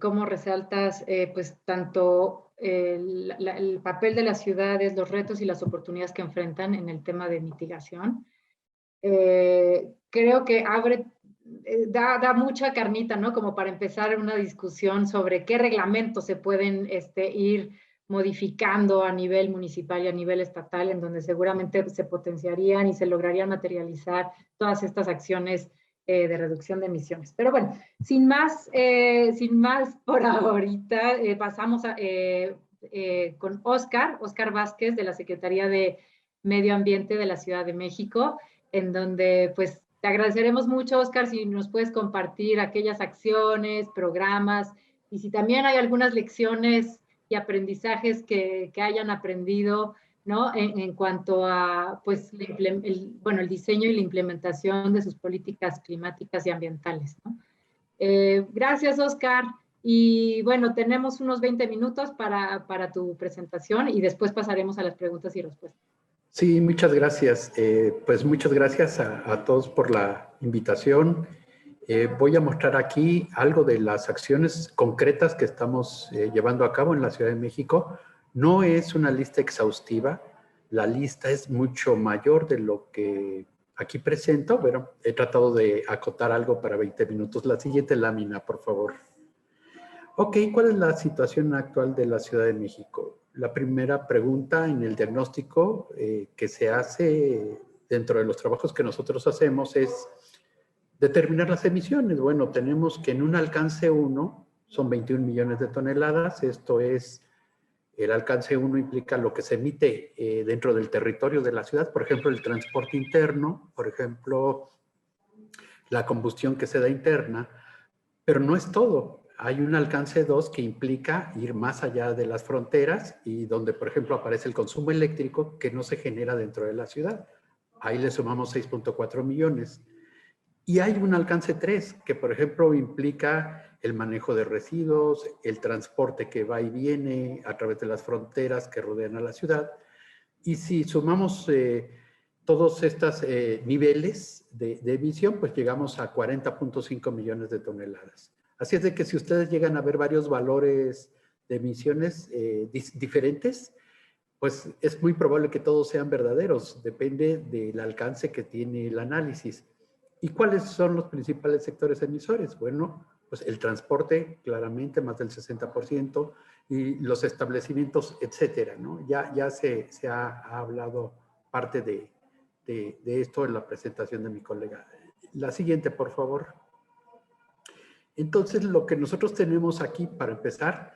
cómo resaltas pues tanto el papel de las ciudades, los retos y las oportunidades que enfrentan en el tema de mitigación. Creo que da mucha carnita, ¿no? Como para empezar una discusión sobre qué reglamentos se pueden ir modificando a nivel municipal y a nivel estatal, en donde seguramente se potenciarían y se lograrían materializar todas estas acciones de reducción de emisiones. Pero bueno, sin más por ahorita, pasamos con Óscar Vázquez, de la Secretaría de Medio Ambiente de la Ciudad de México, en donde pues te agradeceremos mucho, Óscar, si nos puedes compartir aquellas acciones, programas, y si también hay algunas lecciones y aprendizajes que hayan aprendido, ¿no? En cuanto a, pues, el diseño y la implementación de sus políticas climáticas y ambientales, ¿no? Gracias, Óscar. Y bueno, tenemos unos 20 minutos para tu presentación y después pasaremos a las preguntas y respuestas. Sí, muchas gracias. Pues muchas gracias a todos por la invitación. Voy a mostrar aquí algo de las acciones concretas que estamos llevando a cabo en la Ciudad de México. No es una lista exhaustiva, la lista es mucho mayor de lo que aquí presento, pero he tratado de acotar algo para 20 minutos. La siguiente lámina, por favor. Ok, ¿cuál es la situación actual de la Ciudad de México? La primera pregunta en el diagnóstico que se hace dentro de los trabajos que nosotros hacemos es determinar las emisiones. Bueno, tenemos que en un alcance 1 son 21 millones de toneladas. Esto es, el alcance 1 implica lo que se emite dentro del territorio de la ciudad. Por ejemplo, el transporte interno, por ejemplo, la combustión que se da interna. Pero no es todo. Hay un alcance 2 que implica ir más allá de las fronteras y donde, por ejemplo, aparece el consumo eléctrico que no se genera dentro de la ciudad. Ahí le sumamos 6.4 millones. Y hay un alcance 3, que por ejemplo implica el manejo de residuos, el transporte que va y viene a través de las fronteras que rodean a la ciudad. Y si sumamos todos estos niveles de emisión, pues llegamos a 40.5 millones de toneladas. Así es de que si ustedes llegan a ver varios valores de emisiones diferentes, pues es muy probable que todos sean verdaderos. Depende del alcance que tiene el análisis. ¿Y cuáles son los principales sectores emisores? Bueno, pues el transporte, claramente, más del 60%, y los establecimientos, etcétera, ¿no? Ya se ha hablado parte de esto en la presentación de mi colega. La siguiente, por favor. Entonces, lo que nosotros tenemos aquí, para empezar,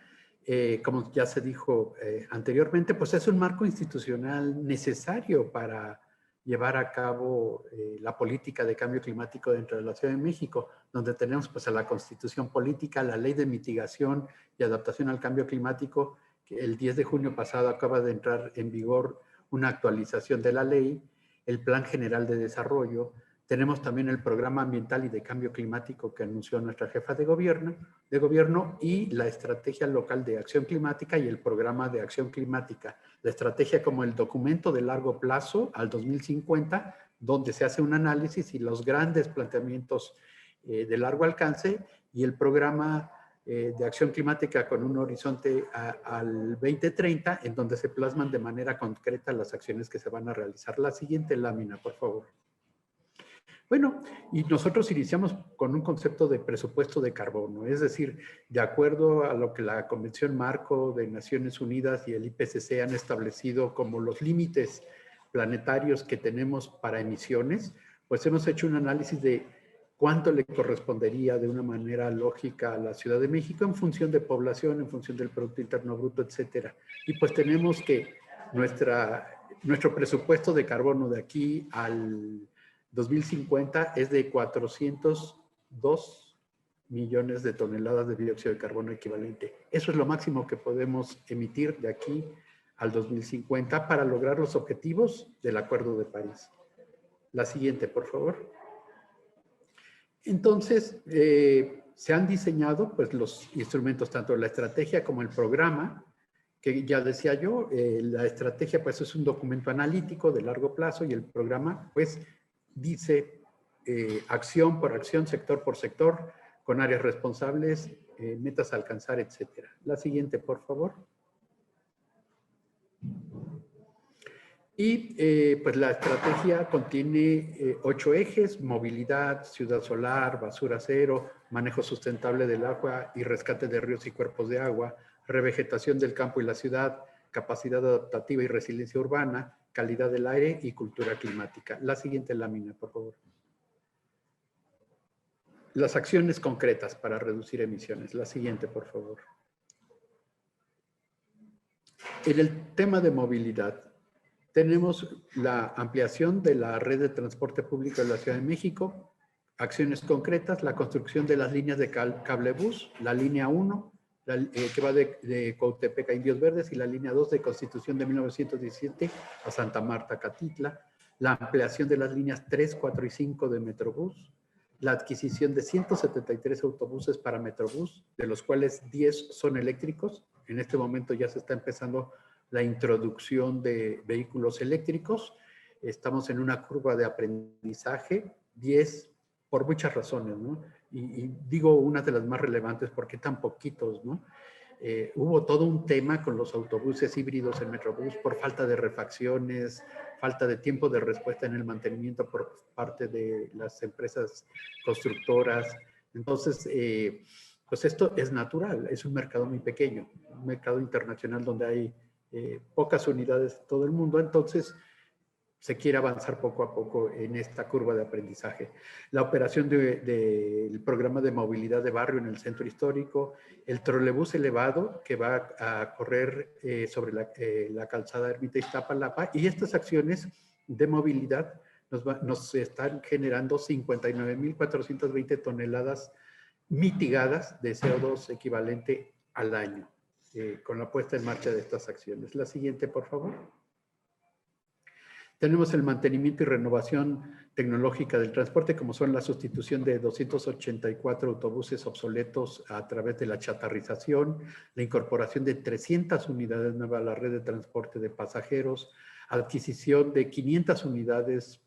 como ya se dijo anteriormente, pues es un marco institucional necesario para llevar a cabo la política de cambio climático dentro de la Ciudad de México, donde tenemos pues a la Constitución Política, la Ley de Mitigación y Adaptación al Cambio Climático, que el 10 de junio pasado acaba de entrar en vigor una actualización de la ley, el Plan General de Desarrollo. Tenemos también el Programa Ambiental y de Cambio Climático que anunció nuestra jefa de gobierno y la Estrategia Local de Acción Climática y el Programa de Acción Climática. La estrategia como el documento de largo plazo al 2050, donde se hace un análisis y los grandes planteamientos de largo alcance, y el Programa de Acción Climática con un horizonte al 2030, en donde se plasman de manera concreta las acciones que se van a realizar. La siguiente lámina, por favor. Bueno, y nosotros iniciamos con un concepto de presupuesto de carbono, es decir, de acuerdo a lo que la Convención Marco de Naciones Unidas y el IPCC han establecido como los límites planetarios que tenemos para emisiones, pues hemos hecho un análisis de cuánto le correspondería de una manera lógica a la Ciudad de México en función de población, en función del Producto Interno Bruto, etcétera. Y pues tenemos que nuestro presupuesto de carbono de aquí al 2050 es de 402 millones de toneladas de dióxido de carbono equivalente. Eso es lo máximo que podemos emitir de aquí al 2050 para lograr los objetivos del Acuerdo de París. La siguiente, por favor. Entonces, se han diseñado pues, los instrumentos, tanto la estrategia como el programa, que ya decía yo, la estrategia pues, es un documento analítico de largo plazo y el programa pues dice acción por acción, sector por sector, con áreas responsables, metas a alcanzar, etc. La siguiente, por favor. Y pues la estrategia contiene 8 ejes: movilidad, ciudad solar, basura cero, manejo sustentable del agua y rescate de ríos y cuerpos de agua, revegetación del campo y la ciudad, capacidad adaptativa y resiliencia urbana, calidad del aire y cultura climática. La siguiente lámina, por favor. Las acciones concretas para reducir emisiones. La siguiente, por favor. En el tema de movilidad, tenemos la ampliación de la red de transporte público de la Ciudad de México, acciones concretas, la construcción de las líneas de cablebús, la línea 1, que va de Cuautepec a Indios Verdes, y la línea 2 de Constitución de 1917 a Santa Marta, Catitla, la ampliación de las líneas 3, 4 y 5 de Metrobús, la adquisición de 173 autobuses para Metrobús, de los cuales 10 son eléctricos. En este momento ya se está empezando la introducción de vehículos eléctricos. Estamos en una curva de aprendizaje, 10 por muchas razones, ¿no? Y digo una de las más relevantes, porque tan poquitos, ¿no? Hubo todo un tema con los autobuses híbridos en Metrobús por falta de refacciones, falta de tiempo de respuesta en el mantenimiento por parte de las empresas constructoras. Entonces, pues esto es natural, es un mercado muy pequeño, un mercado internacional donde hay pocas unidades en todo el mundo, entonces se quiere avanzar poco a poco en esta curva de aprendizaje. La operación del programa de movilidad de barrio en el centro histórico, el trolebús elevado que va a correr sobre la calzada Ermita Iztapalapa, y estas acciones de movilidad nos están generando 59.420 toneladas mitigadas de CO2 equivalente al año, con la puesta en marcha de estas acciones. La siguiente, por favor. Tenemos el mantenimiento y renovación tecnológica del transporte, como son la sustitución de 284 autobuses obsoletos a través de la chatarrización, la incorporación de 300 unidades nuevas a la red de transporte de pasajeros, adquisición de 500 unidades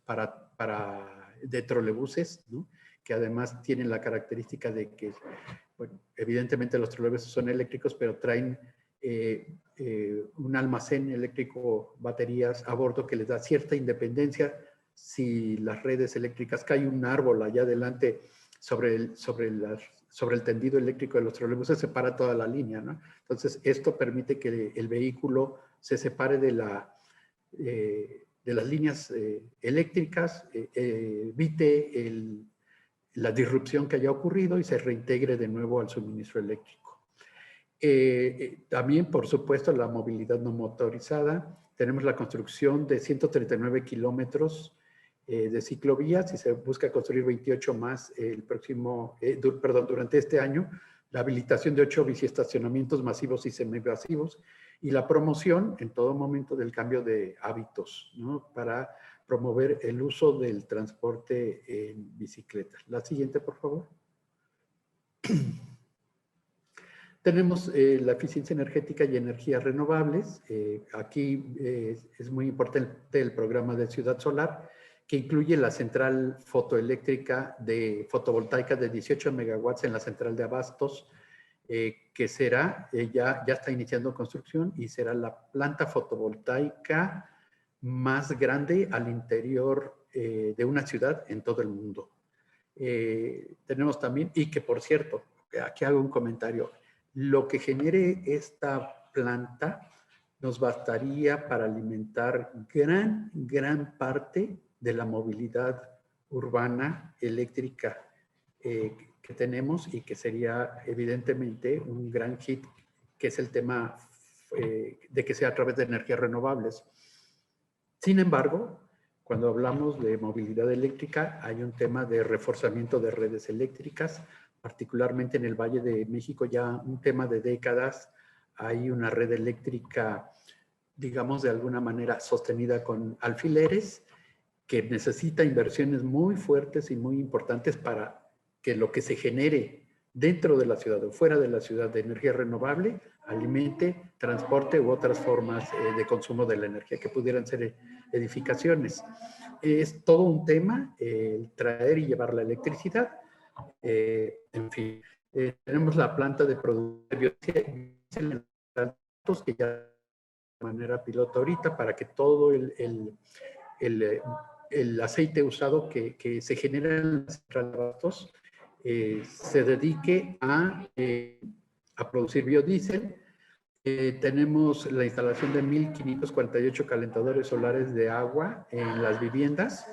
de trolebuses, ¿no? Que además tienen la característica de que, bueno, evidentemente los trolebuses son eléctricos, pero traen un almacén eléctrico, baterías a bordo, que les da cierta independencia. Si las redes eléctricas, cae un árbol allá adelante sobre el tendido eléctrico de los trolebuses, se para toda la línea, ¿no? Entonces, esto permite que el vehículo se separe de las líneas eléctricas, evite la disrupción que haya ocurrido y se reintegre de nuevo al suministro eléctrico. También, por supuesto, la movilidad no motorizada. Tenemos la construcción de 139 kilómetros de ciclovías y se busca construir 28 más durante este año. La habilitación de 8 biciestacionamientos masivos y semimasivos y la promoción en todo momento del cambio de hábitos, ¿no? Para promover el uso del transporte en bicicleta. La siguiente, por favor. Tenemos la eficiencia energética y energías renovables. Aquí es muy importante el programa de Ciudad Solar, que incluye la central fotovoltaica de 18 megawatts en la central de Abastos, que será, ya está iniciando construcción y será la planta fotovoltaica más grande al interior de una ciudad en todo el mundo. Tenemos también, y que por cierto, aquí hago un comentario, lo que genere esta planta nos bastaría para alimentar gran parte de la movilidad urbana eléctrica que tenemos y que sería evidentemente un gran hit, que es el tema de que sea a través de energías renovables. Sin embargo, cuando hablamos de movilidad eléctrica, hay un tema de reforzamiento de redes eléctricas, particularmente en el Valle de México, ya un tema de décadas. Hay una red eléctrica, digamos, de alguna manera sostenida con alfileres, que necesita inversiones muy fuertes y muy importantes para que lo que se genere dentro de la ciudad o fuera de la ciudad de energía renovable alimente, transporte u otras formas de consumo de la energía, que pudieran ser edificaciones. Es todo un tema el traer y llevar la electricidad. En fin, tenemos la planta de producción de biodiesel que ya de manera piloto ahorita, para que todo el aceite usado que se genera en las centrales de abastos se dedique a producir biodiesel. Tenemos la instalación de 1.548 calentadores solares de agua en las viviendas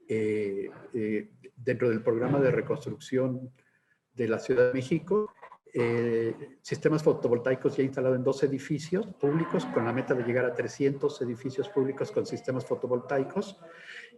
dentro del programa de reconstrucción de la Ciudad de México. Sistemas fotovoltaicos ya instalados en 2 edificios públicos con la meta de llegar a 300 edificios públicos con sistemas fotovoltaicos.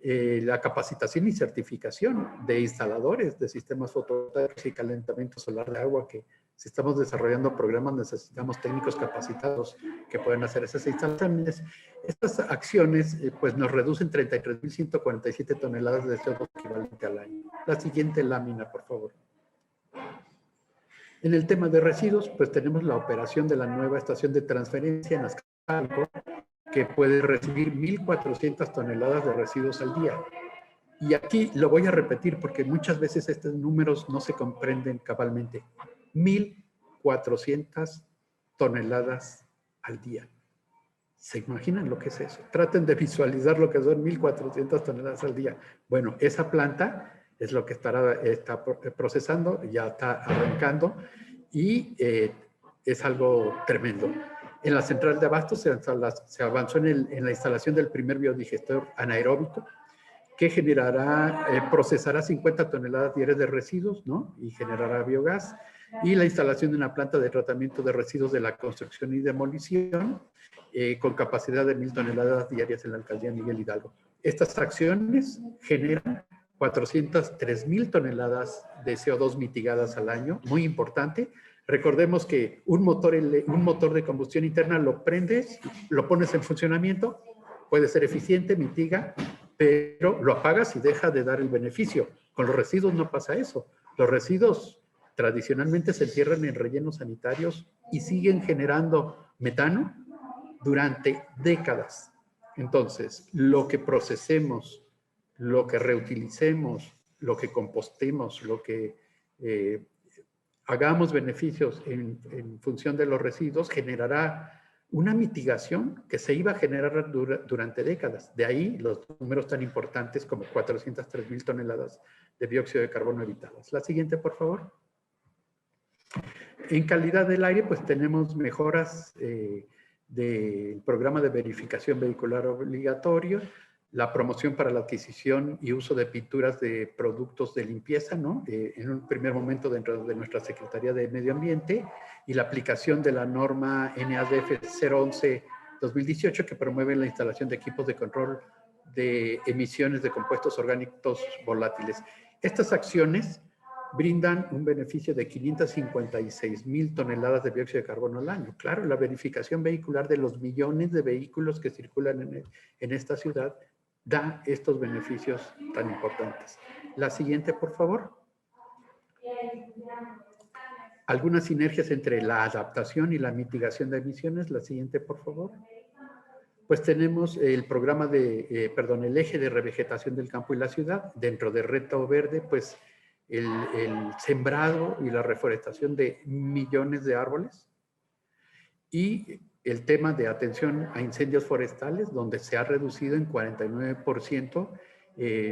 La capacitación y certificación de instaladores de sistemas fotovoltaicos y calentamiento solar de agua, que si estamos desarrollando programas necesitamos técnicos capacitados que puedan hacer esas instalaciones. Estas acciones pues nos reducen 33.147 toneladas de CO2 equivalente al año. La siguiente lámina, por favor. En el tema de residuos, pues tenemos la operación de la nueva estación de transferencia en Azcapotzalco, que puede recibir 1.400 toneladas de residuos al día. Y aquí lo voy a repetir porque muchas veces estos números no se comprenden cabalmente. 1.400 toneladas al día. ¿Se imaginan lo que es eso? Traten de visualizar lo que son 1.400 toneladas al día. Bueno, esa planta es lo que está procesando, ya está arrancando y es algo tremendo. En la central de abasto se avanzó en la instalación del primer biodigestor anaeróbico que procesará 50 toneladas diarias de residuos, ¿no? Y generará biogás. Y la instalación de una planta de tratamiento de residuos de la construcción y demolición con capacidad de 1.000 toneladas diarias en la alcaldía Miguel Hidalgo. Estas acciones generan 403.000 toneladas de CO2 mitigadas al año, muy importante. Recordemos que un motor de combustión interna lo prendes, lo pones en funcionamiento, puede ser eficiente, mitiga, pero lo apagas y deja de dar el beneficio. Con los residuos no pasa eso. Los residuos tradicionalmente se entierran en rellenos sanitarios y siguen generando metano durante décadas. Entonces, lo que procesemos, lo que reutilicemos, lo que compostemos, lo que hagamos beneficios en función de los residuos, generará una mitigación que se iba a generar durante décadas. De ahí los números tan importantes como 403.000 toneladas de dióxido de carbono evitadas. La siguiente, por favor. En calidad del aire, pues tenemos mejoras del programa de verificación vehicular obligatorio, la promoción para la adquisición y uso de pinturas de productos de limpieza, ¿no? En un primer momento dentro de nuestra Secretaría de Medio Ambiente, y la aplicación de la norma NADF 011-2018 que promueve la instalación de equipos de control de emisiones de compuestos orgánicos volátiles. Estas acciones brindan un beneficio de 556.000 toneladas de dióxido de carbono al año. Claro, la verificación vehicular de los millones de vehículos que circulan en esta ciudad da estos beneficios tan importantes. La siguiente, por favor. Algunas sinergias entre la adaptación y la mitigación de emisiones. La siguiente, por favor. Pues tenemos el programa el eje de revegetación del campo y la ciudad. Dentro de Reto Verde, pues el sembrado y la reforestación de millones de árboles. Y el tema de atención a incendios forestales, donde se ha reducido en 49%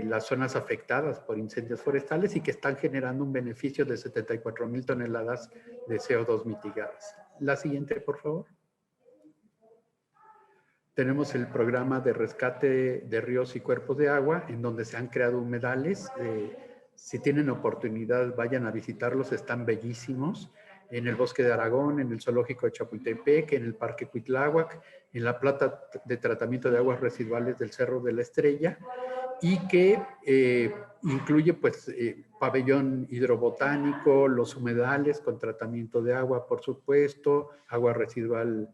las zonas afectadas por incendios forestales y que están generando un beneficio de 74.000 toneladas de CO2 mitigadas. La siguiente, por favor. Tenemos el programa de rescate de ríos y cuerpos de agua, en donde se han creado humedales. Si tienen oportunidad, vayan a visitarlos, están bellísimos. En el Bosque de Aragón, en el Zoológico de Chapultepec, en el Parque Cuitláhuac, en la planta de tratamiento de aguas residuales del Cerro de la Estrella, y que incluye pues pabellón hidrobotánico, los humedales con tratamiento de agua, por supuesto, agua residual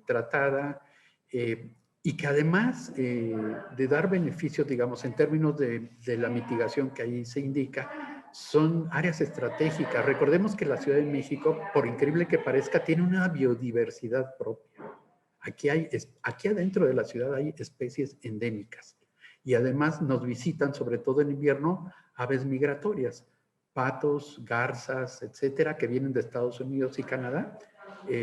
tratada, y que además de dar beneficios, digamos, en términos de la mitigación que ahí se indica, son áreas estratégicas. Recordemos que la Ciudad de México, por increíble que parezca, tiene una biodiversidad propia. Aquí adentro de la ciudad hay especies endémicas. Y además nos visitan, sobre todo en invierno, aves migratorias, patos, garzas, etcétera, que vienen de Estados Unidos y Canadá.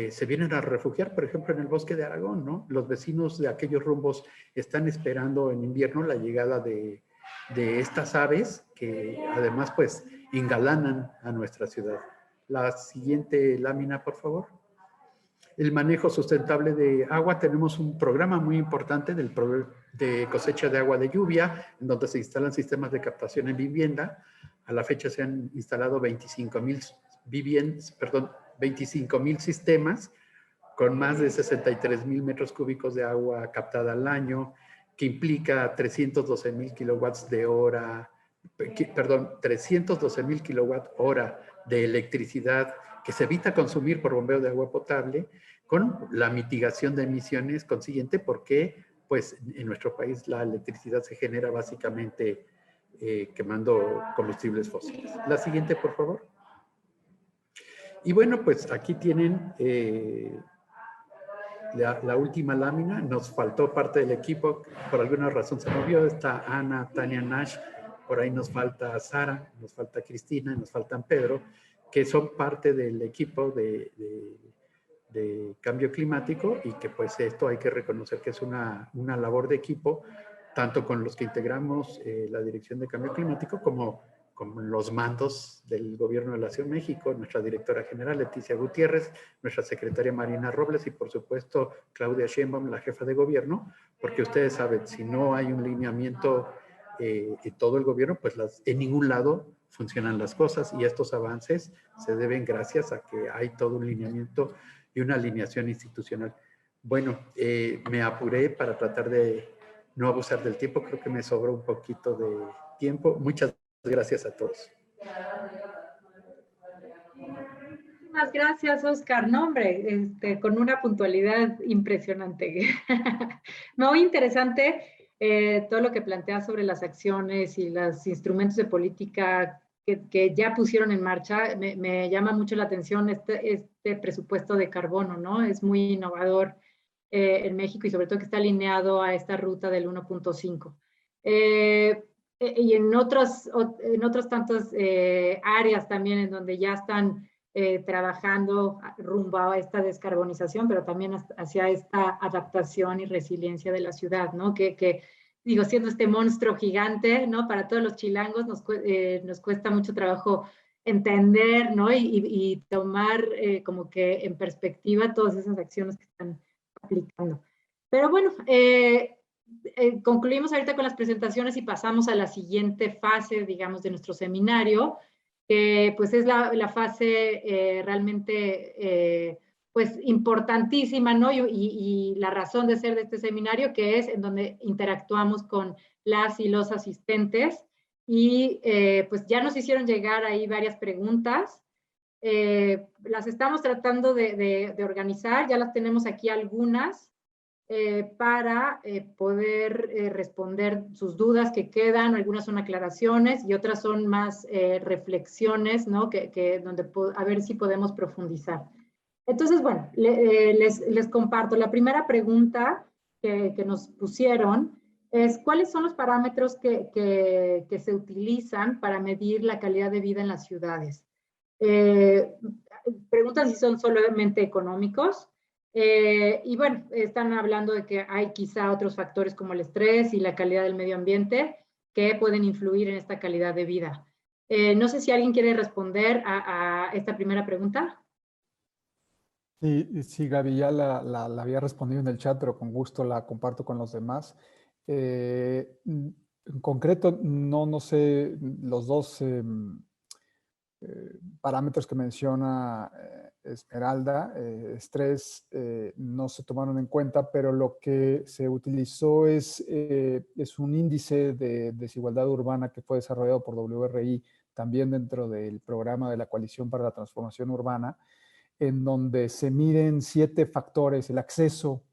Se vienen a refugiar, por ejemplo, en el Bosque de Aragón, ¿no? Los vecinos de aquellos rumbos están esperando en invierno la llegada de estas aves que además pues engalanan a nuestra ciudad. La siguiente lámina, por favor. el manejo sustentable de agua. Tenemos un programa muy importante de cosecha de agua de lluvia, en donde se instalan sistemas de captación en vivienda. A la fecha se han instalado 25,000 sistemas con más de 63,000 metros cúbicos de agua captada al año, que implica 312,000 kilowatts de hora, 312,000 kilowatt hora de electricidad que se evita consumir por bombeo de agua potable, con la mitigación de emisiones consiguiente, porque pues en nuestro país la electricidad se genera básicamente quemando combustibles fósiles. La siguiente, por favor. Y bueno, pues aquí tienen la última lámina. Nos faltó parte del equipo, por alguna razón se movió. Está Ana, Tania Nash, por ahí nos falta Sara, nos falta Cristina, nos faltan Pedro, que son parte del equipo de cambio climático, y que pues esto hay que reconocer que es una labor de equipo, tanto con los que integramos la Dirección de Cambio Climático como los mandos del Gobierno de la Ciudad de México, nuestra directora general Leticia Gutiérrez, nuestra secretaria Marina Robles y por supuesto Claudia Sheinbaum, la jefa de gobierno, porque ustedes saben, si no hay un lineamiento en todo el gobierno, pues en ningún lado funcionan las cosas, y estos avances se deben gracias a que hay todo un lineamiento y una alineación institucional. Bueno, me apuré para tratar de no abusar del tiempo, creo que me sobró un poquito de tiempo. Muchas gracias a todos. Muchísimas gracias, Oscar. No, hombre, con una puntualidad impresionante. Muy interesante todo lo que planteas sobre las acciones y los instrumentos de política que ya pusieron en marcha. Me llama mucho la atención este presupuesto de carbono, ¿no? Es muy innovador en México, y sobre todo que está alineado a esta ruta del 1.5. Y en otras tantas áreas también en donde ya están trabajando rumbo a esta descarbonización, pero también hacia esta adaptación y resiliencia de la ciudad, ¿no? Digo, siendo este monstruo gigante, ¿no? Para todos los chilangos nos cuesta mucho trabajo entender, ¿no? Y tomar como que en perspectiva todas esas acciones que están aplicando. Pero bueno, concluimos ahorita con las presentaciones y pasamos a la siguiente fase, digamos, de nuestro seminario, que pues es la fase realmente pues importantísima, ¿no? Y la razón de ser de este seminario, que es en donde interactuamos con las y los asistentes, y pues ya nos hicieron llegar ahí varias preguntas. Las estamos tratando de organizar, ya las tenemos aquí algunas, para poder responder sus dudas que quedan. Algunas son aclaraciones y otras son más reflexiones, ¿no? Donde a ver si podemos profundizar. Entonces, bueno, les comparto. La primera pregunta que nos pusieron es: ¿cuáles son los parámetros que se utilizan para medir la calidad de vida en las ciudades? Preguntan si son solamente económicos. Y bueno, están hablando de que hay quizá otros factores como el estrés y la calidad del medio ambiente que pueden influir en esta calidad de vida. No sé si alguien quiere responder a esta primera pregunta. Sí, Gaby, ya la había respondido en el chat, pero con gusto la comparto con los demás. En concreto, no sé, los dos parámetros que menciona Esmeralda, estrés, no se tomaron en cuenta, pero lo que se utilizó es un índice de desigualdad urbana que fue desarrollado por WRI, también dentro del programa de la Coalición para la Transformación Urbana, en donde se miden 7 factores, el acceso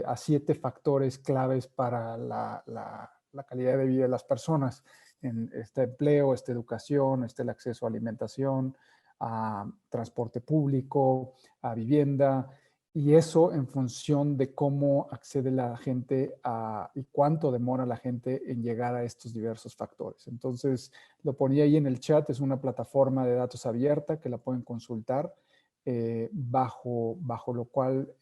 a 7 factores claves para la calidad de vida de las personas. En este empleo, educación, el acceso a alimentación, a transporte público, a vivienda, y eso en función de cómo accede la gente y cuánto demora la gente en llegar a estos diversos factores. Entonces, lo ponía ahí en el chat, es una plataforma de datos abierta que la pueden consultar, bajo lo cual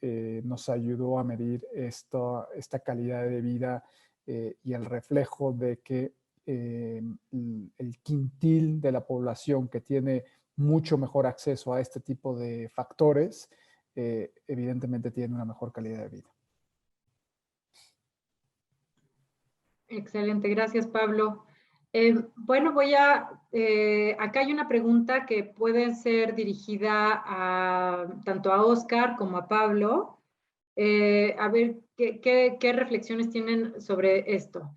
nos ayudó a medir esta calidad de vida y el reflejo de que el quintil de la población que tiene mucho mejor acceso a este tipo de factores evidentemente tienen una mejor calidad de vida. Excelente, gracias Pablo. Bueno, acá hay una pregunta que puede ser dirigida tanto a Oscar como a Pablo. A ver, ¿qué reflexiones tienen sobre esto?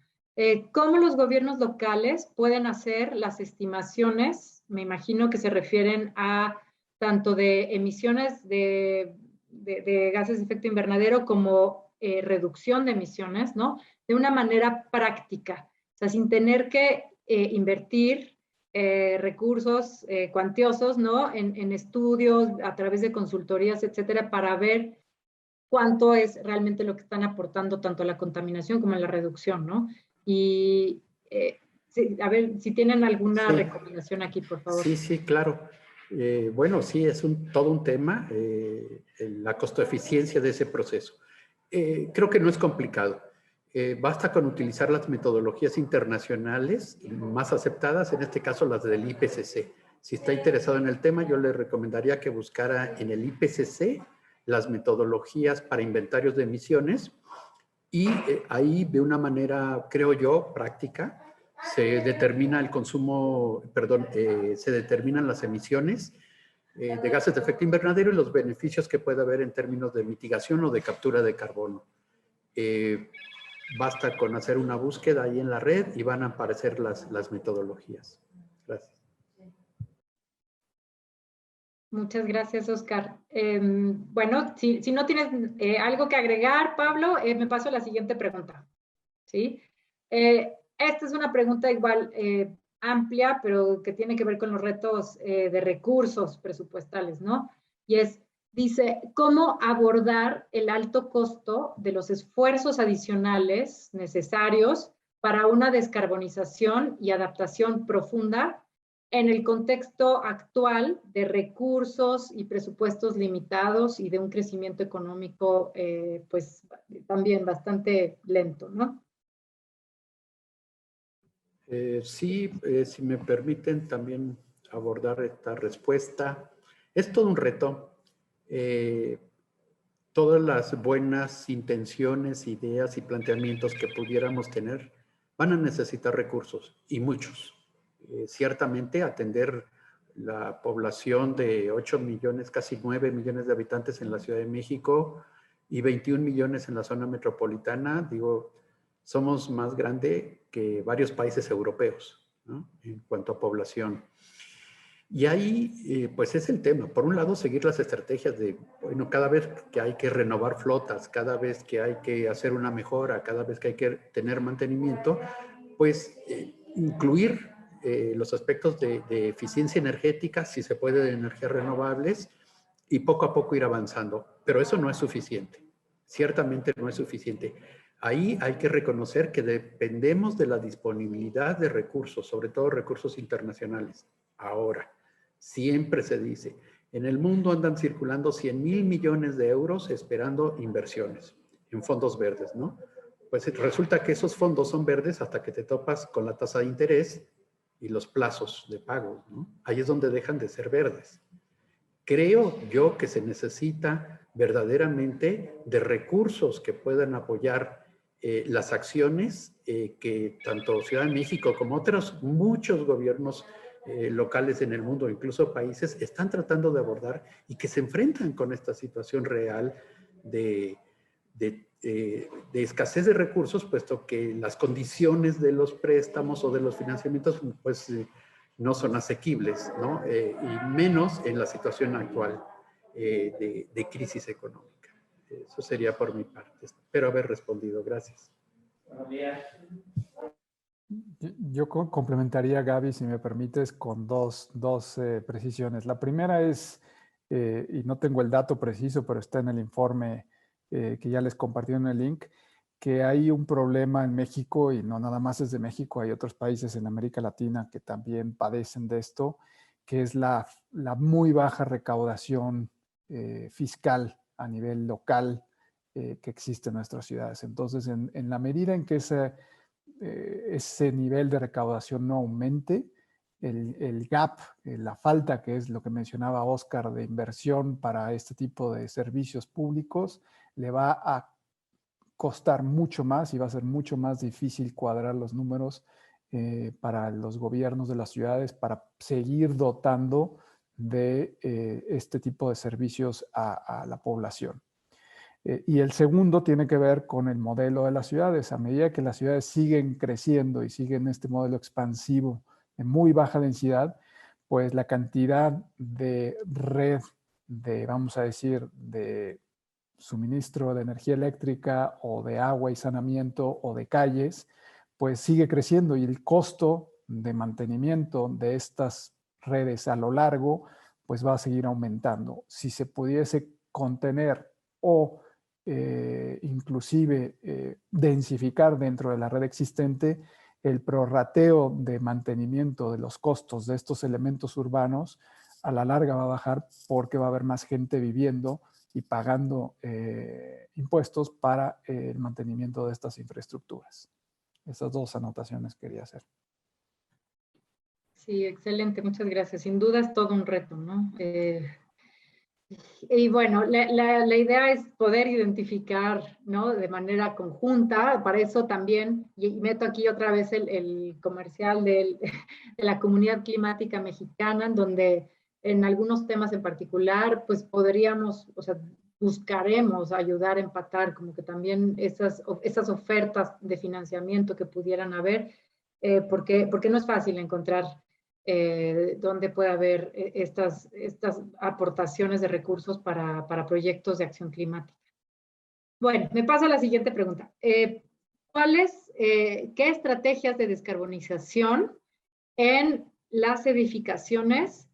¿Cómo los gobiernos locales pueden hacer las estimaciones? Me imagino que se refieren a tanto de emisiones de gases de efecto invernadero como reducción de emisiones, ¿no? De una manera práctica, o sea, sin tener que invertir recursos cuantiosos, ¿no? En estudios, a través de consultorías, etcétera, para ver cuánto es realmente lo que están aportando tanto a la contaminación como a la reducción, ¿no? Y sí, a ver, si tienen alguna recomendación aquí, por favor. Sí, sí, claro. Bueno, sí, es todo un tema, la costo-eficiencia de ese proceso. Creo que no es complicado. Basta con utilizar las metodologías internacionales más aceptadas, en este caso las del IPCC. Si está interesado en el tema, yo le recomendaría que buscara en el IPCC las metodologías para inventarios de emisiones y ahí de una manera, creo yo, práctica, se determina el consumo, perdón, se determinan las emisiones de gases de efecto invernadero y los beneficios que puede haber en términos de mitigación o de captura de carbono. Basta con hacer una búsqueda ahí en la red y van a aparecer las metodologías. Gracias. Muchas gracias, Oscar. Bueno, si no tienes algo que agregar, Pablo, me paso a la siguiente pregunta. ¿Sí? Esta es una pregunta igual amplia, pero que tiene que ver con los retos de recursos presupuestales, ¿no? Y dice, ¿cómo abordar el alto costo de los esfuerzos adicionales necesarios para una descarbonización y adaptación profunda en el contexto actual de recursos y presupuestos limitados y de un crecimiento económico, pues, también bastante lento, ¿no? Sí, si me permiten también abordar esta respuesta. Es todo un reto. Todas las buenas intenciones, ideas y planteamientos que pudiéramos tener van a necesitar recursos y muchos. Ciertamente atender la población de 8 millones, casi 9 millones de habitantes en la Ciudad de México y 21 millones en la zona metropolitana, digo, somos más grande que varios países europeos, ¿no? En cuanto a población. Y ahí, pues es el tema. Por un lado, seguir las estrategias de, bueno, cada vez que hay que renovar flotas, cada vez que hay que hacer una mejora, cada vez que hay que tener mantenimiento, pues incluir los aspectos de eficiencia energética, si se puede, de energías renovables, y poco a poco ir avanzando. Pero eso no es suficiente. Ciertamente no es suficiente. Ahí hay que reconocer que dependemos de la disponibilidad de recursos, sobre todo recursos internacionales. Ahora, siempre se dice, en el mundo andan circulando 100,000 millones de euros esperando inversiones en fondos verdes, ¿no? Pues resulta que esos fondos son verdes hasta que te topas con la tasa de interés y los plazos de pago, ¿no? Ahí es donde dejan de ser verdes. Creo yo que se necesita verdaderamente de recursos que puedan apoyar las acciones que tanto Ciudad de México como otros muchos gobiernos locales en el mundo, incluso países, están tratando de abordar y que se enfrentan con esta situación real de escasez de recursos, puesto que las condiciones de los préstamos o de los financiamientos, pues no son asequibles, ¿no? Y menos en la situación actual de crisis económica. Eso sería por mi parte. Espero haber respondido. Gracias. Yo complementaría, Gaby, si me permites, con dos precisiones. La primera es, y no tengo el dato preciso, pero está en el informe que ya les compartí en el link, que hay un problema en México, y no nada más es de México, hay otros países en América Latina que también padecen de esto, que es la muy baja recaudación fiscal a nivel local que existe en nuestras ciudades. Entonces, en la medida en que ese nivel de recaudación no aumente, el gap, la falta, que es lo que mencionaba Oscar, de inversión para este tipo de servicios públicos, le va a costar mucho más y va a ser mucho más difícil cuadrar los números para los gobiernos de las ciudades para seguir dotando de este tipo de servicios a la población. Y el segundo tiene que ver con el modelo de las ciudades. A medida que las ciudades siguen creciendo y siguen este modelo expansivo de muy baja densidad, pues la cantidad de red de, vamos a decir, de suministro de energía eléctrica o de agua y saneamiento o de calles, pues sigue creciendo y el costo de mantenimiento de estas redes a lo largo, pues va a seguir aumentando. Si se pudiese contener o inclusive densificar dentro de la red existente, el prorrateo de mantenimiento de los costos de estos elementos urbanos a la larga va a bajar porque va a haber más gente viviendo y pagando impuestos para el mantenimiento de estas infraestructuras. Esas dos anotaciones quería hacer. Sí, excelente, muchas gracias. Sin duda es todo un reto, ¿no? Y bueno, la idea es poder identificar, ¿no? De manera conjunta, para eso también, y meto aquí otra vez el comercial de la Comunidad Climática Mexicana, en donde en algunos temas en particular, pues podríamos, o sea, buscaremos ayudar a empatar como que también esas ofertas de financiamiento que pudieran haber, porque no es fácil encontrar donde puede haber estas aportaciones de recursos para proyectos de acción climática. Bueno, me paso a la siguiente pregunta. ¿Qué estrategias de descarbonización en las edificaciones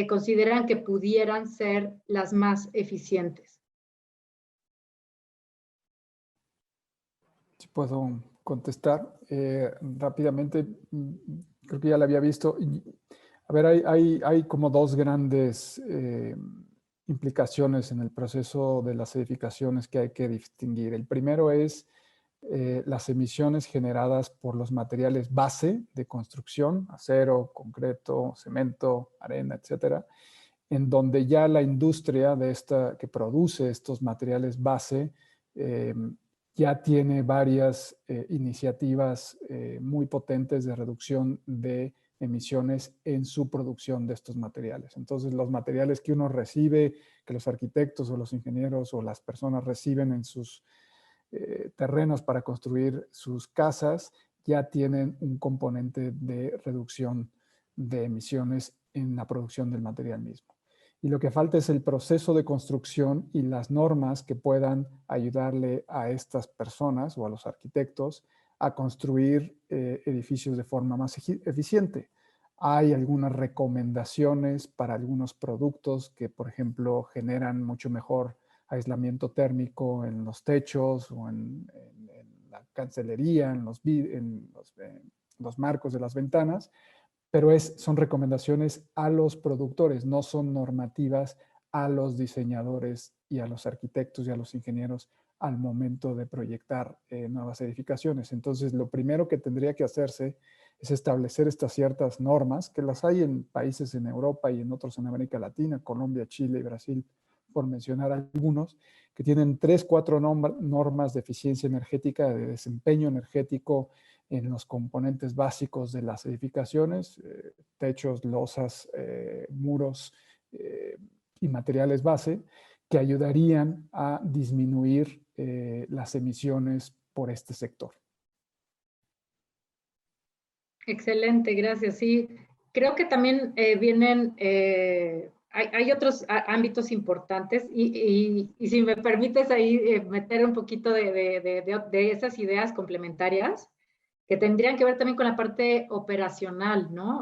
consideran que pudieran ser las más eficientes? Si puedo contestar rápidamente, creo que ya la había visto. A ver, hay como dos grandes implicaciones en el proceso de las edificaciones que hay que distinguir. El primero es las emisiones generadas por los materiales base de construcción, acero, concreto, cemento, arena, etcétera, en donde ya la industria que produce estos materiales base ya tiene varias iniciativas muy potentes de reducción de emisiones en su producción de estos materiales. Entonces, los materiales que uno recibe, que los arquitectos o los ingenieros o las personas reciben en sus terrenos para construir sus casas, ya tienen un componente de reducción de emisiones en la producción del material mismo. Y lo que falta es el proceso de construcción y las normas que puedan ayudarle a estas personas o a los arquitectos a construir edificios de forma más eficiente. Hay algunas recomendaciones para algunos productos que, por ejemplo, generan mucho mejor aislamiento térmico en los techos o en la cancelería, en los marcos de las ventanas, pero son recomendaciones a los productores, no son normativas a los diseñadores y a los arquitectos y a los ingenieros al momento de proyectar nuevas edificaciones. Entonces, lo primero que tendría que hacerse es establecer estas ciertas normas, que las hay en países en Europa y en otros en América Latina, Colombia, Chile y Brasil, por mencionar algunos, que tienen 3, 4 normas de eficiencia energética, de desempeño energético en los componentes básicos de las edificaciones, techos, losas, muros y materiales base, que ayudarían a disminuir las emisiones por este sector. Excelente, gracias. Sí, creo que también vienen... hay otros ámbitos importantes y si me permites ahí meter un poquito de esas ideas complementarias que tendrían que ver también con la parte operacional, ¿no?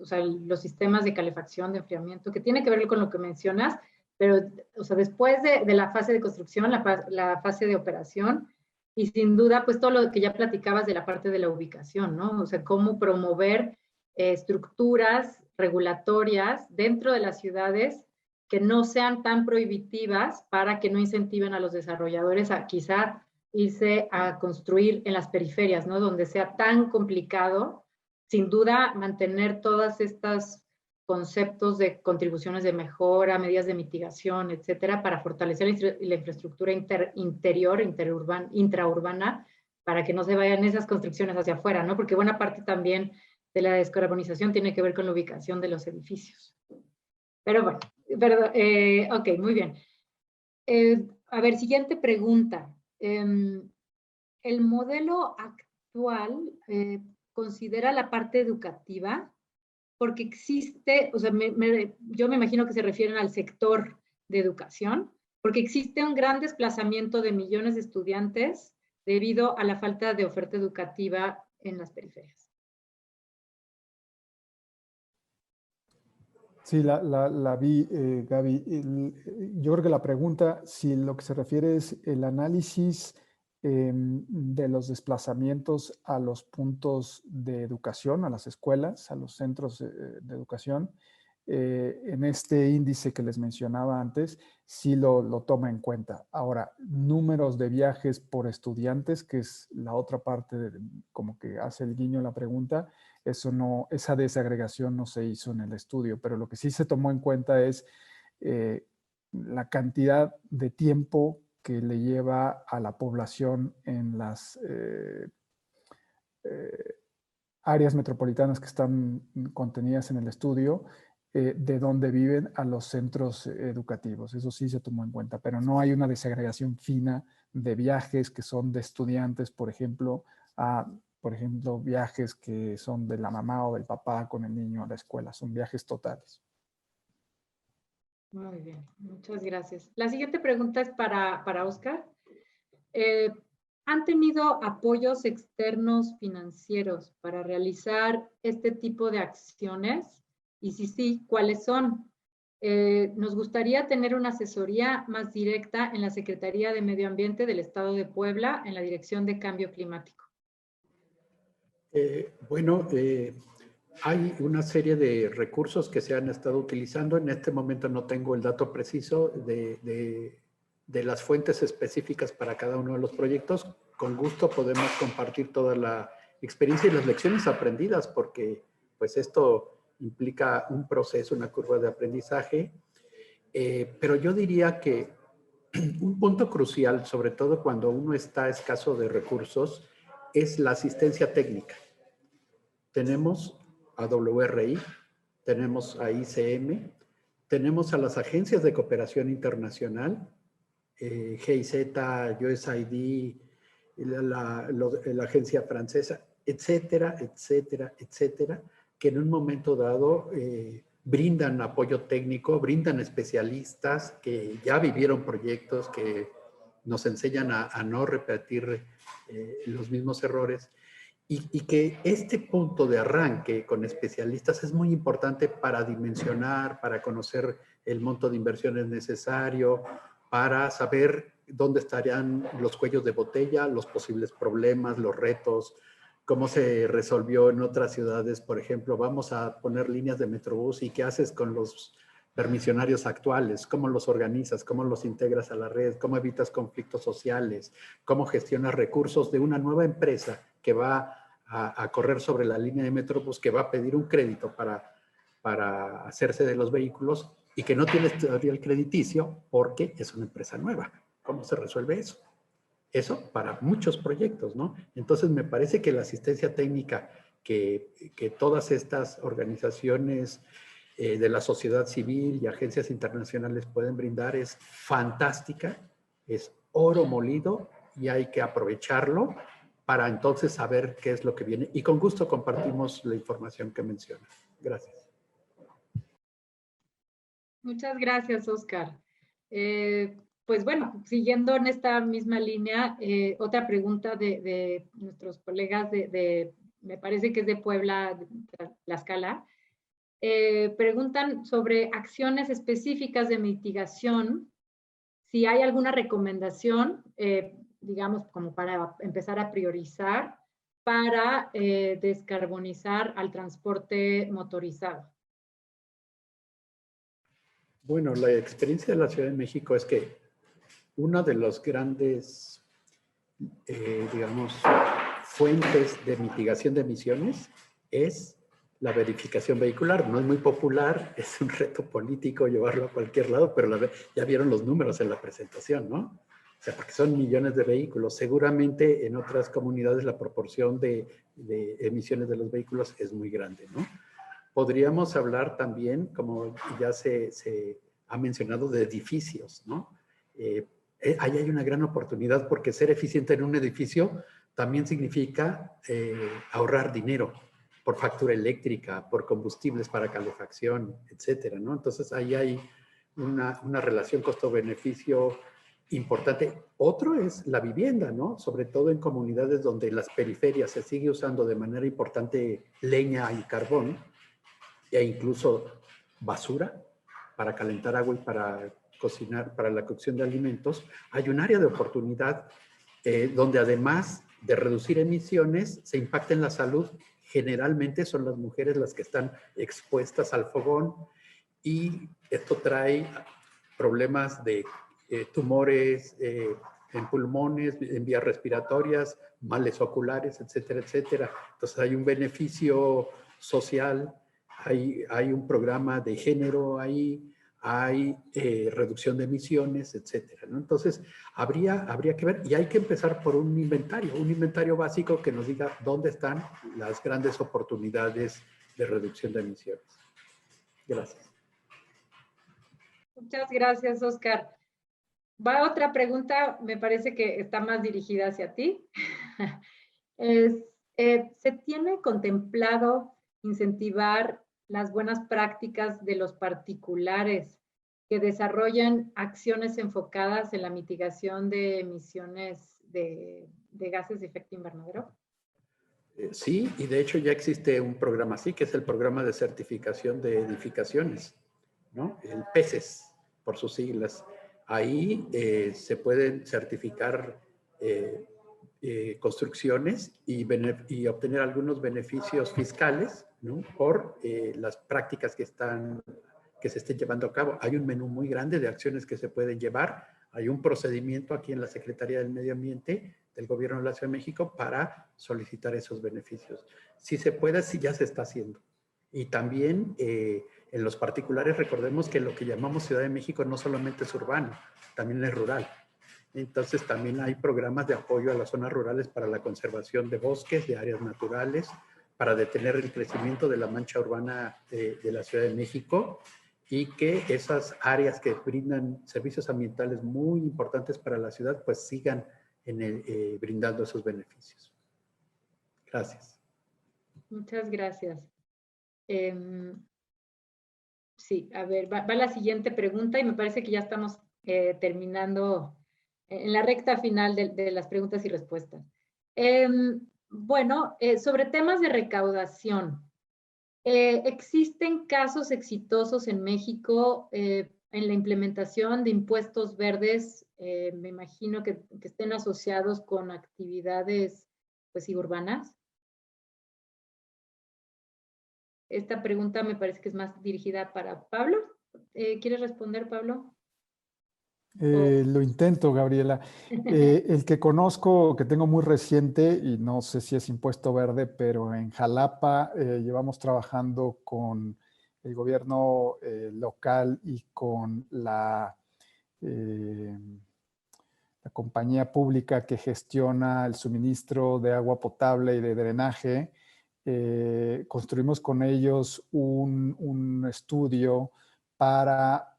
O sea, los sistemas de calefacción, de enfriamiento, que tiene que ver con lo que mencionas, pero, o sea, después de la fase de construcción, la fase de operación, y sin duda, pues todo lo que ya platicabas de la parte de la ubicación, ¿no? O sea, cómo promover estructuras regulatorias dentro de las ciudades que no sean tan prohibitivas para que no incentiven a los desarrolladores a quizá irse a construir en las periferias, ¿no? Donde sea tan complicado sin duda, mantener todas estas conceptos de contribuciones de mejora, medidas de mitigación, etcétera, para fortalecer la infraestructura intraurbana, para que no se vayan esas construcciones hacia afuera, ¿no? Porque buena parte también de la descarbonización tiene que ver con la ubicación de los edificios. Pero bueno, ok, muy bien. A ver, siguiente pregunta. ¿El modelo actual considera la parte educativa? Porque existe, o sea, yo me imagino que se refieren al sector de educación, porque existe un gran desplazamiento de millones de estudiantes debido a la falta de oferta educativa en las periferias. Sí, la vi, Gaby. Yo creo que la pregunta, si lo que se refiere es el análisis de los desplazamientos a los puntos de educación, a las escuelas, a los centros de educación, en este índice que les mencionaba antes, sí lo toma en cuenta. Ahora, números de viajes por estudiantes, que es la otra parte, como que hace el guiño a la pregunta, esa desagregación no se hizo en el estudio, pero lo que sí se tomó en cuenta es la cantidad de tiempo que le lleva a la población en las áreas metropolitanas que están contenidas en el estudio, de dónde viven a los centros educativos. Eso sí se tomó en cuenta, pero no hay una desagregación fina de viajes que son de estudiantes, por ejemplo, viajes que son de la mamá o del papá con el niño a la escuela. Son viajes totales. Muy bien, muchas gracias. La siguiente pregunta es para Oscar. ¿Han tenido apoyos externos financieros para realizar este tipo de acciones? Y si sí, ¿cuáles son? Nos gustaría tener una asesoría más directa en la Secretaría de Medio Ambiente del Estado de Puebla, en la Dirección de Cambio Climático. Hay una serie de recursos que se han estado utilizando. En este momento no tengo el dato preciso de las fuentes específicas para cada uno de los proyectos. Con gusto podemos compartir toda la experiencia y las lecciones aprendidas, porque pues esto implica un proceso, una curva de aprendizaje. Pero yo diría que un punto crucial, sobre todo cuando uno está escaso de recursos, es la asistencia técnica. Tenemos a WRI, tenemos a ICM, tenemos a las agencias de cooperación internacional, GIZ, USAID, la agencia francesa, etcétera, etcétera, etcétera, que en un momento dado brindan apoyo técnico, brindan especialistas que ya vivieron proyectos, que nos enseñan a no repetir los mismos errores. Y que este punto de arranque con especialistas es muy importante para dimensionar, para conocer el monto de inversiones necesario, para saber dónde estarían los cuellos de botella, los posibles problemas, los retos, cómo se resolvió en otras ciudades. Por ejemplo, vamos a poner líneas de Metrobús y qué haces con los permisionarios actuales, cómo los organizas, cómo los integras a la red, cómo evitas conflictos sociales, cómo gestionas recursos de una nueva empresa que va a correr sobre la línea de Metrobús, que va a pedir un crédito para hacerse de los vehículos y que no tiene historial crediticio porque es una empresa nueva. ¿Cómo se resuelve eso? Eso para muchos proyectos, ¿no? Entonces me parece que la asistencia técnica que todas estas organizaciones de la sociedad civil y agencias internacionales pueden brindar es fantástica, es oro molido y hay que aprovecharlo para entonces saber qué es lo que viene. Y con gusto compartimos la información que menciona. Gracias. Muchas gracias, Oscar. Pues bueno, siguiendo en esta misma línea, otra pregunta de nuestros colegas me parece que es de Puebla, de Tlaxcala. Preguntan sobre acciones específicas de mitigación, si hay alguna recomendación, digamos, como para empezar a priorizar para descarbonizar al transporte motorizado. Bueno, la experiencia de la Ciudad de México es que una de las grandes, digamos, fuentes de mitigación de emisiones es la verificación vehicular. No es muy popular, es un reto político llevarlo a cualquier lado, pero ya vieron los números en la presentación, ¿no? O sea, porque son millones de vehículos. Seguramente en otras comunidades la proporción de emisiones de los vehículos es muy grande, ¿no? Podríamos hablar también, como ya se ha mencionado, de edificios, ¿no? Ahí hay una gran oportunidad porque ser eficiente en un edificio también significa ahorrar dinero por factura eléctrica, por combustibles para calefacción, etcétera, ¿no? Entonces ahí hay una relación costo-beneficio importante. Otro es la vivienda, ¿no? Sobre todo en comunidades donde en las periferias se sigue usando de manera importante leña y carbón, e incluso basura para calentar agua y para cocinar, para la cocción de alimentos. Hay un área de oportunidad donde además de reducir emisiones, se impacta en la salud. Generalmente son las mujeres las que están expuestas al fogón y esto trae problemas de tumores en pulmones, en vías respiratorias, males oculares, etcétera, etcétera. Entonces hay un beneficio social, hay un programa de género ahí, hay reducción de emisiones, etcétera, ¿no? Entonces, habría que ver, y hay que empezar por un inventario básico que nos diga dónde están las grandes oportunidades de reducción de emisiones. Gracias. Muchas gracias, Oscar. Va otra pregunta, me parece que está más dirigida hacia ti. ¿Se tiene contemplado incentivar las buenas prácticas de los particulares que desarrollan acciones enfocadas en la mitigación de emisiones de gases de efecto invernadero? Sí, y de hecho ya existe un programa así, que es el Programa de Certificación de Edificaciones, ¿no? El PECES, por sus siglas. Ahí se pueden certificar construcciones y obtener algunos beneficios fiscales, ¿no? Por las prácticas que se estén llevando a cabo. Hay un menú muy grande de acciones que se pueden llevar. Hay un procedimiento aquí en la Secretaría del Medio Ambiente del Gobierno de la Ciudad de México para solicitar esos beneficios. Si se puede, sí ya se está haciendo. Y también en los particulares, recordemos que lo que llamamos Ciudad de México no solamente es urbano, también es rural. Entonces también hay programas de apoyo a las zonas rurales para la conservación de bosques, de áreas naturales, para detener el crecimiento de la mancha urbana de la Ciudad de México y que esas áreas que brindan servicios ambientales muy importantes para la ciudad, pues sigan brindando esos beneficios. Gracias. Muchas gracias. Sí, a ver, va la siguiente pregunta y me parece que ya estamos terminando en la recta final de las preguntas y respuestas. Bueno, sobre temas de recaudación, ¿existen casos exitosos en México en la implementación de impuestos verdes? Me imagino que estén asociados con actividades, pues, sí, urbanas. Esta pregunta me parece que es más dirigida para Pablo. ¿Quieres responder, Pablo? Lo intento, Gabriela. El que conozco, que tengo muy reciente, y no sé si es impuesto verde, pero en Jalapa llevamos trabajando con el gobierno local y con la compañía pública que gestiona el suministro de agua potable y de drenaje. Construimos con ellos un estudio para...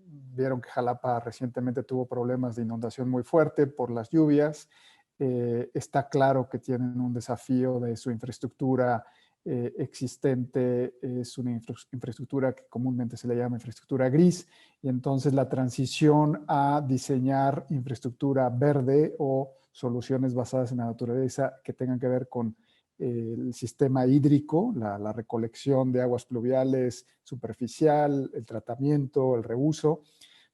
vieron que Jalapa recientemente tuvo problemas de inundación muy fuerte por las lluvias. Está claro que tienen un desafío de su infraestructura existente. Es una infraestructura que comúnmente se le llama infraestructura gris, y entonces la transición a diseñar infraestructura verde o soluciones basadas en la naturaleza que tengan que ver con el sistema hídrico, la recolección de aguas pluviales superficial, el tratamiento, el reuso,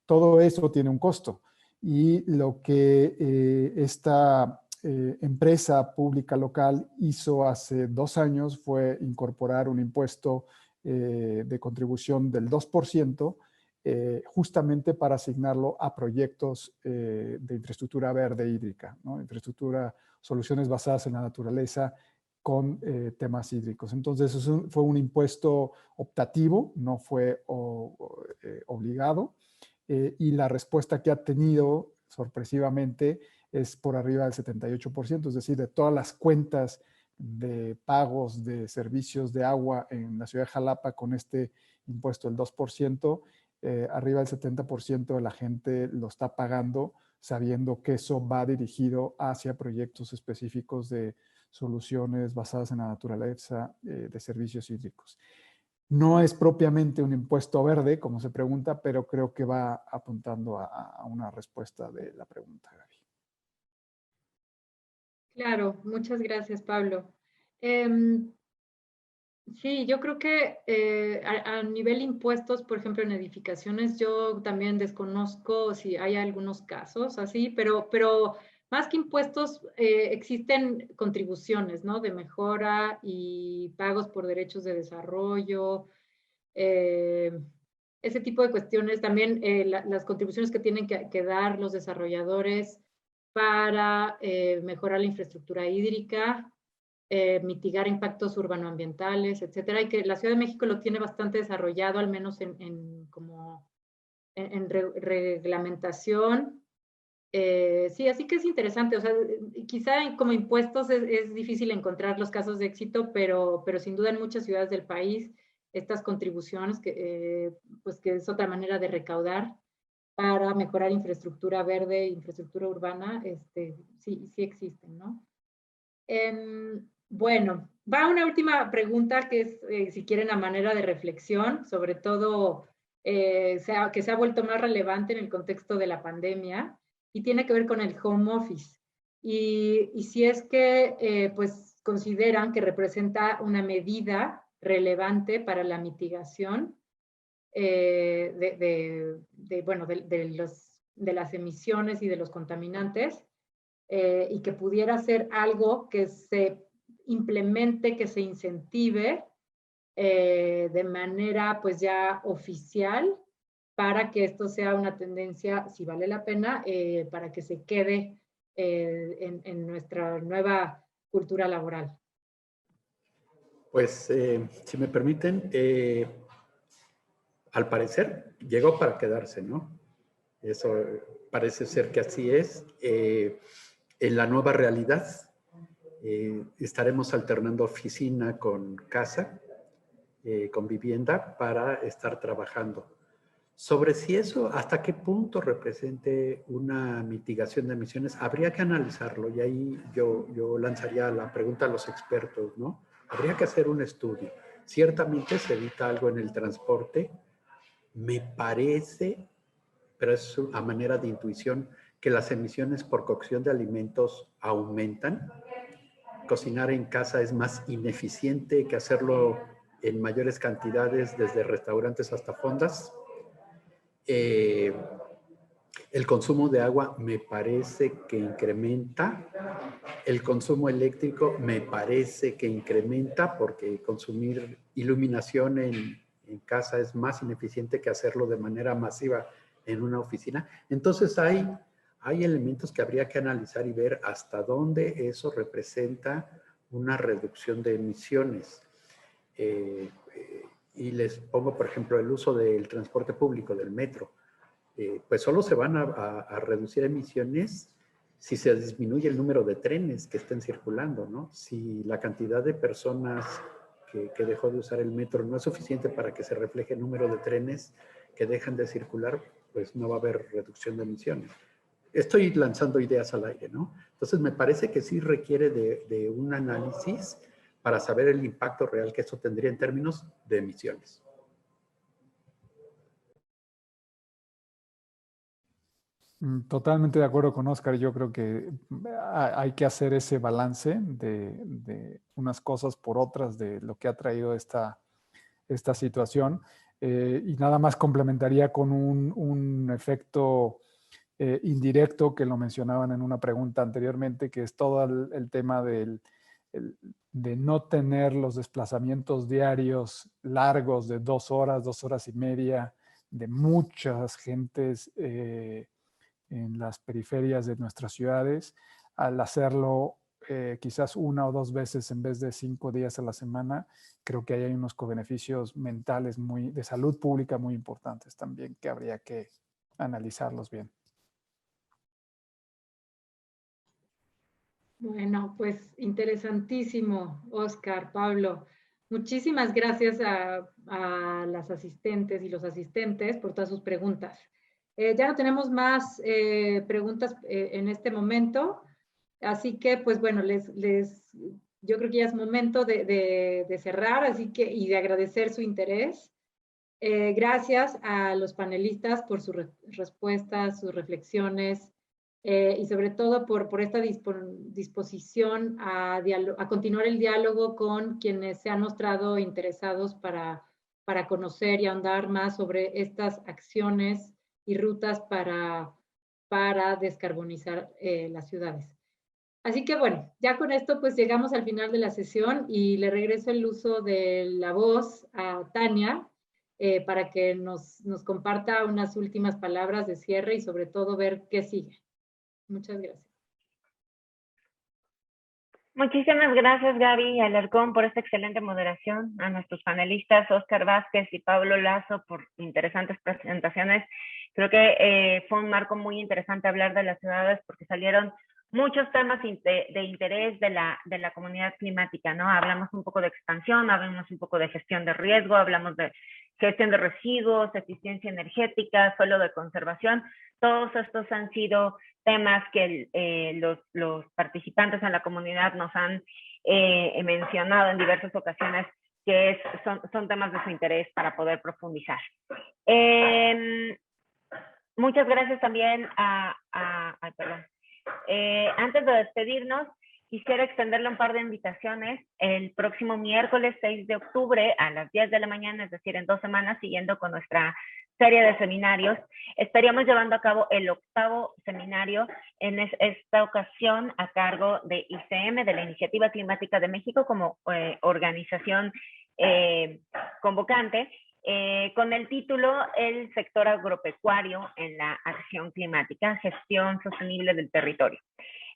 todo eso tiene un costo. Y lo que esta empresa pública local hizo hace 2 años fue incorporar un impuesto de contribución del 2%, justamente para asignarlo a proyectos de infraestructura verde hídrica, ¿no? Infraestructura, soluciones basadas en la naturaleza con temas hídricos. Entonces, fue un impuesto optativo, no fue obligado, y la respuesta que ha tenido, sorpresivamente, es por arriba del 78%, es decir, de todas las cuentas de pagos de servicios de agua en la ciudad de Jalapa con este impuesto del 2%, arriba del 70% de la gente lo está pagando, sabiendo que eso va dirigido hacia proyectos específicos de soluciones basadas en la naturaleza de servicios hídricos. No es propiamente un impuesto verde, como se pregunta, pero creo que va apuntando a una respuesta de la pregunta, Gaby. Claro, muchas gracias, Pablo. Sí, yo creo que a nivel impuestos, por ejemplo, en edificaciones, yo también desconozco si hay algunos casos así, pero más que impuestos, existen contribuciones, ¿no? De mejora y pagos por derechos de desarrollo, eh, ese tipo de cuestiones. También las contribuciones que tienen que dar los desarrolladores para mejorar la infraestructura hídrica, mitigar impactos urbanoambientales, etcétera, y que la Ciudad de México lo tiene bastante desarrollado, al menos en reglamentación. Sí, así que es interesante, o sea, quizá como impuestos es difícil encontrar los casos de éxito, pero sin duda en muchas ciudades del país estas contribuciones, pues que es otra manera de recaudar para mejorar infraestructura verde, infraestructura urbana, sí existen, ¿no? Bueno, va una última pregunta que es, si quieren, a manera de reflexión, sobre todo que se ha vuelto más relevante en el contexto de la pandemia y tiene que ver con el home office. Y si es que pues consideran que representa una medida relevante para la mitigación bueno, de las emisiones y de los contaminantes, y que pudiera ser algo que se implemente, que se incentive de manera pues ya oficial para que esto sea una tendencia, si vale la pena, para que se quede en nuestra nueva cultura laboral. Pues, si me permiten, al parecer llegó para quedarse, ¿no? Eso parece ser que así es. En la nueva realidad estaremos alternando oficina con casa, con vivienda, para estar trabajando. Sobre si eso, hasta qué punto represente una mitigación de emisiones, habría que analizarlo, y ahí yo lanzaría la pregunta a los expertos, ¿no? Habría que hacer un estudio. Ciertamente se evita algo en el transporte, me parece, pero es a manera de intuición, que las emisiones por cocción de alimentos aumentan. Cocinar en casa es más ineficiente que hacerlo en mayores cantidades, desde restaurantes hasta fondas. El consumo de agua me parece que incrementa. El consumo eléctrico me parece que incrementa, porque consumir iluminación en casa es más ineficiente que hacerlo de manera masiva en una oficina. Entonces hay elementos que habría que analizar y ver hasta dónde eso representa una reducción de emisiones. Y les pongo, por ejemplo, el uso del transporte público, del metro. Pues solo se van a reducir emisiones si se disminuye el número de trenes que estén circulando, ¿no? Si la cantidad de personas que dejó de usar el metro no es suficiente para que se refleje el número de trenes que dejan de circular, pues no va a haber reducción de emisiones. Estoy lanzando ideas al aire, ¿no? Entonces me parece que sí requiere de un análisis para saber el impacto real que eso tendría en términos de emisiones. Totalmente de acuerdo con Oscar. Yo creo que hay que hacer ese balance de unas cosas por otras, de lo que ha traído esta situación. Y nada más complementaría con un efecto indirecto que lo mencionaban en una pregunta anteriormente, que es todo el tema de no tener los desplazamientos diarios largos de 2 horas, 2 horas y media, de muchas gentes en las periferias de nuestras ciudades, al hacerlo quizás 1 o 2 veces en vez de 5 días a la semana, creo que ahí hay unos cobeneficios mentales de salud pública muy importantes también que habría que analizarlos bien. Bueno, pues interesantísimo, Oscar, Pablo. Muchísimas gracias a las asistentes y los asistentes por todas sus preguntas. Ya no tenemos más preguntas en este momento, así que pues bueno, yo creo que ya es momento de cerrar, así que y de agradecer su interés. Gracias a los panelistas por sus respuestas, sus reflexiones, y sobre todo por esta disposición a continuar el diálogo con quienes se han mostrado interesados para conocer y ahondar más sobre estas acciones y rutas para descarbonizar las ciudades. Así que bueno, ya con esto pues llegamos al final de la sesión y le regreso el uso de la voz a Tania para que nos comparta unas últimas palabras de cierre y sobre todo ver qué sigue. Muchas gracias. Muchísimas gracias, Gaby Alarcón, por esta excelente moderación, a nuestros panelistas Oscar Vázquez y Pablo Lazo por interesantes presentaciones. Creo que fue un marco muy interesante hablar de las ciudades porque salieron muchos temas de interés de la comunidad climática, ¿no? Hablamos un poco de expansión, hablamos un poco de gestión de riesgo, hablamos de gestión de residuos, eficiencia energética, suelo de conservación. Todos estos han sido temas que los participantes en la comunidad nos han mencionado en diversas ocasiones que son temas de su interés para poder profundizar. Muchas gracias también antes de despedirnos, quisiera extenderle un par de invitaciones. El próximo miércoles 6 de octubre a las 10 de la mañana, es decir, en 2 semanas, siguiendo con nuestra serie de seminarios, estaríamos llevando a cabo el 8º seminario, en esta ocasión a cargo de ICM, de la Iniciativa Climática de México, como organización convocante, con el título El sector agropecuario en la acción climática, gestión sostenible del territorio.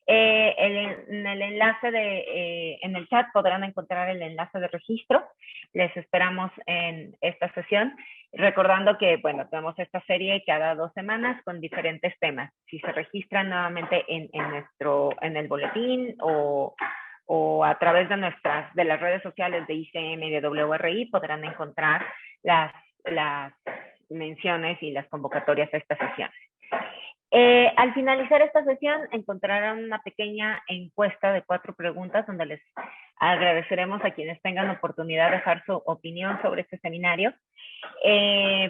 En el enlace en el chat podrán encontrar el enlace de registro. Les esperamos en esta sesión, recordando que, bueno, tenemos esta serie cada 2 semanas con diferentes temas. Si se registran nuevamente en el boletín o a través de las redes sociales de ICM y de WRI, podrán encontrar las menciones y las convocatorias a estas sesiones. Al finalizar esta sesión encontrarán una pequeña encuesta de 4 preguntas donde les agradeceremos a quienes tengan oportunidad de dejar su opinión sobre este seminario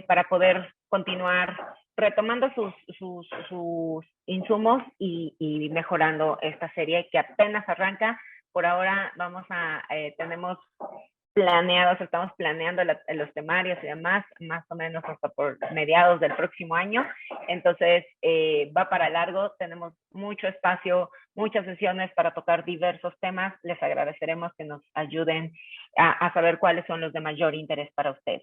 para poder continuar retomando sus insumos y mejorando esta serie que apenas arranca. Por ahora estamos planeando los temarios y demás, más o menos hasta por mediados del próximo año. Entonces, va para largo, tenemos mucho espacio, muchas sesiones para tocar diversos temas. Les agradeceremos que nos ayuden a saber cuáles son los de mayor interés para ustedes.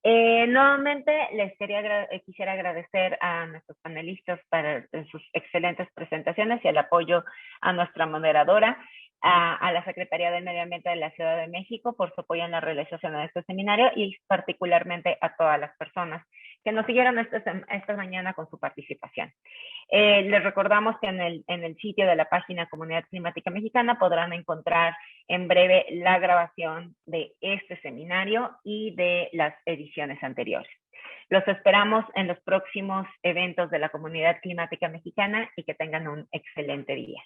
Nuevamente, quisiera agradecer a nuestros panelistas por sus excelentes presentaciones y el apoyo a nuestra moderadora, a la Secretaría del Medio Ambiente de la Ciudad de México por su apoyo en la realización de este seminario y particularmente a todas las personas que nos siguieron esta mañana con su participación. Les recordamos que en el sitio de la página Comunidad Climática Mexicana podrán encontrar en breve la grabación de este seminario y de las ediciones anteriores. Los esperamos en los próximos eventos de la Comunidad Climática Mexicana y que tengan un excelente día.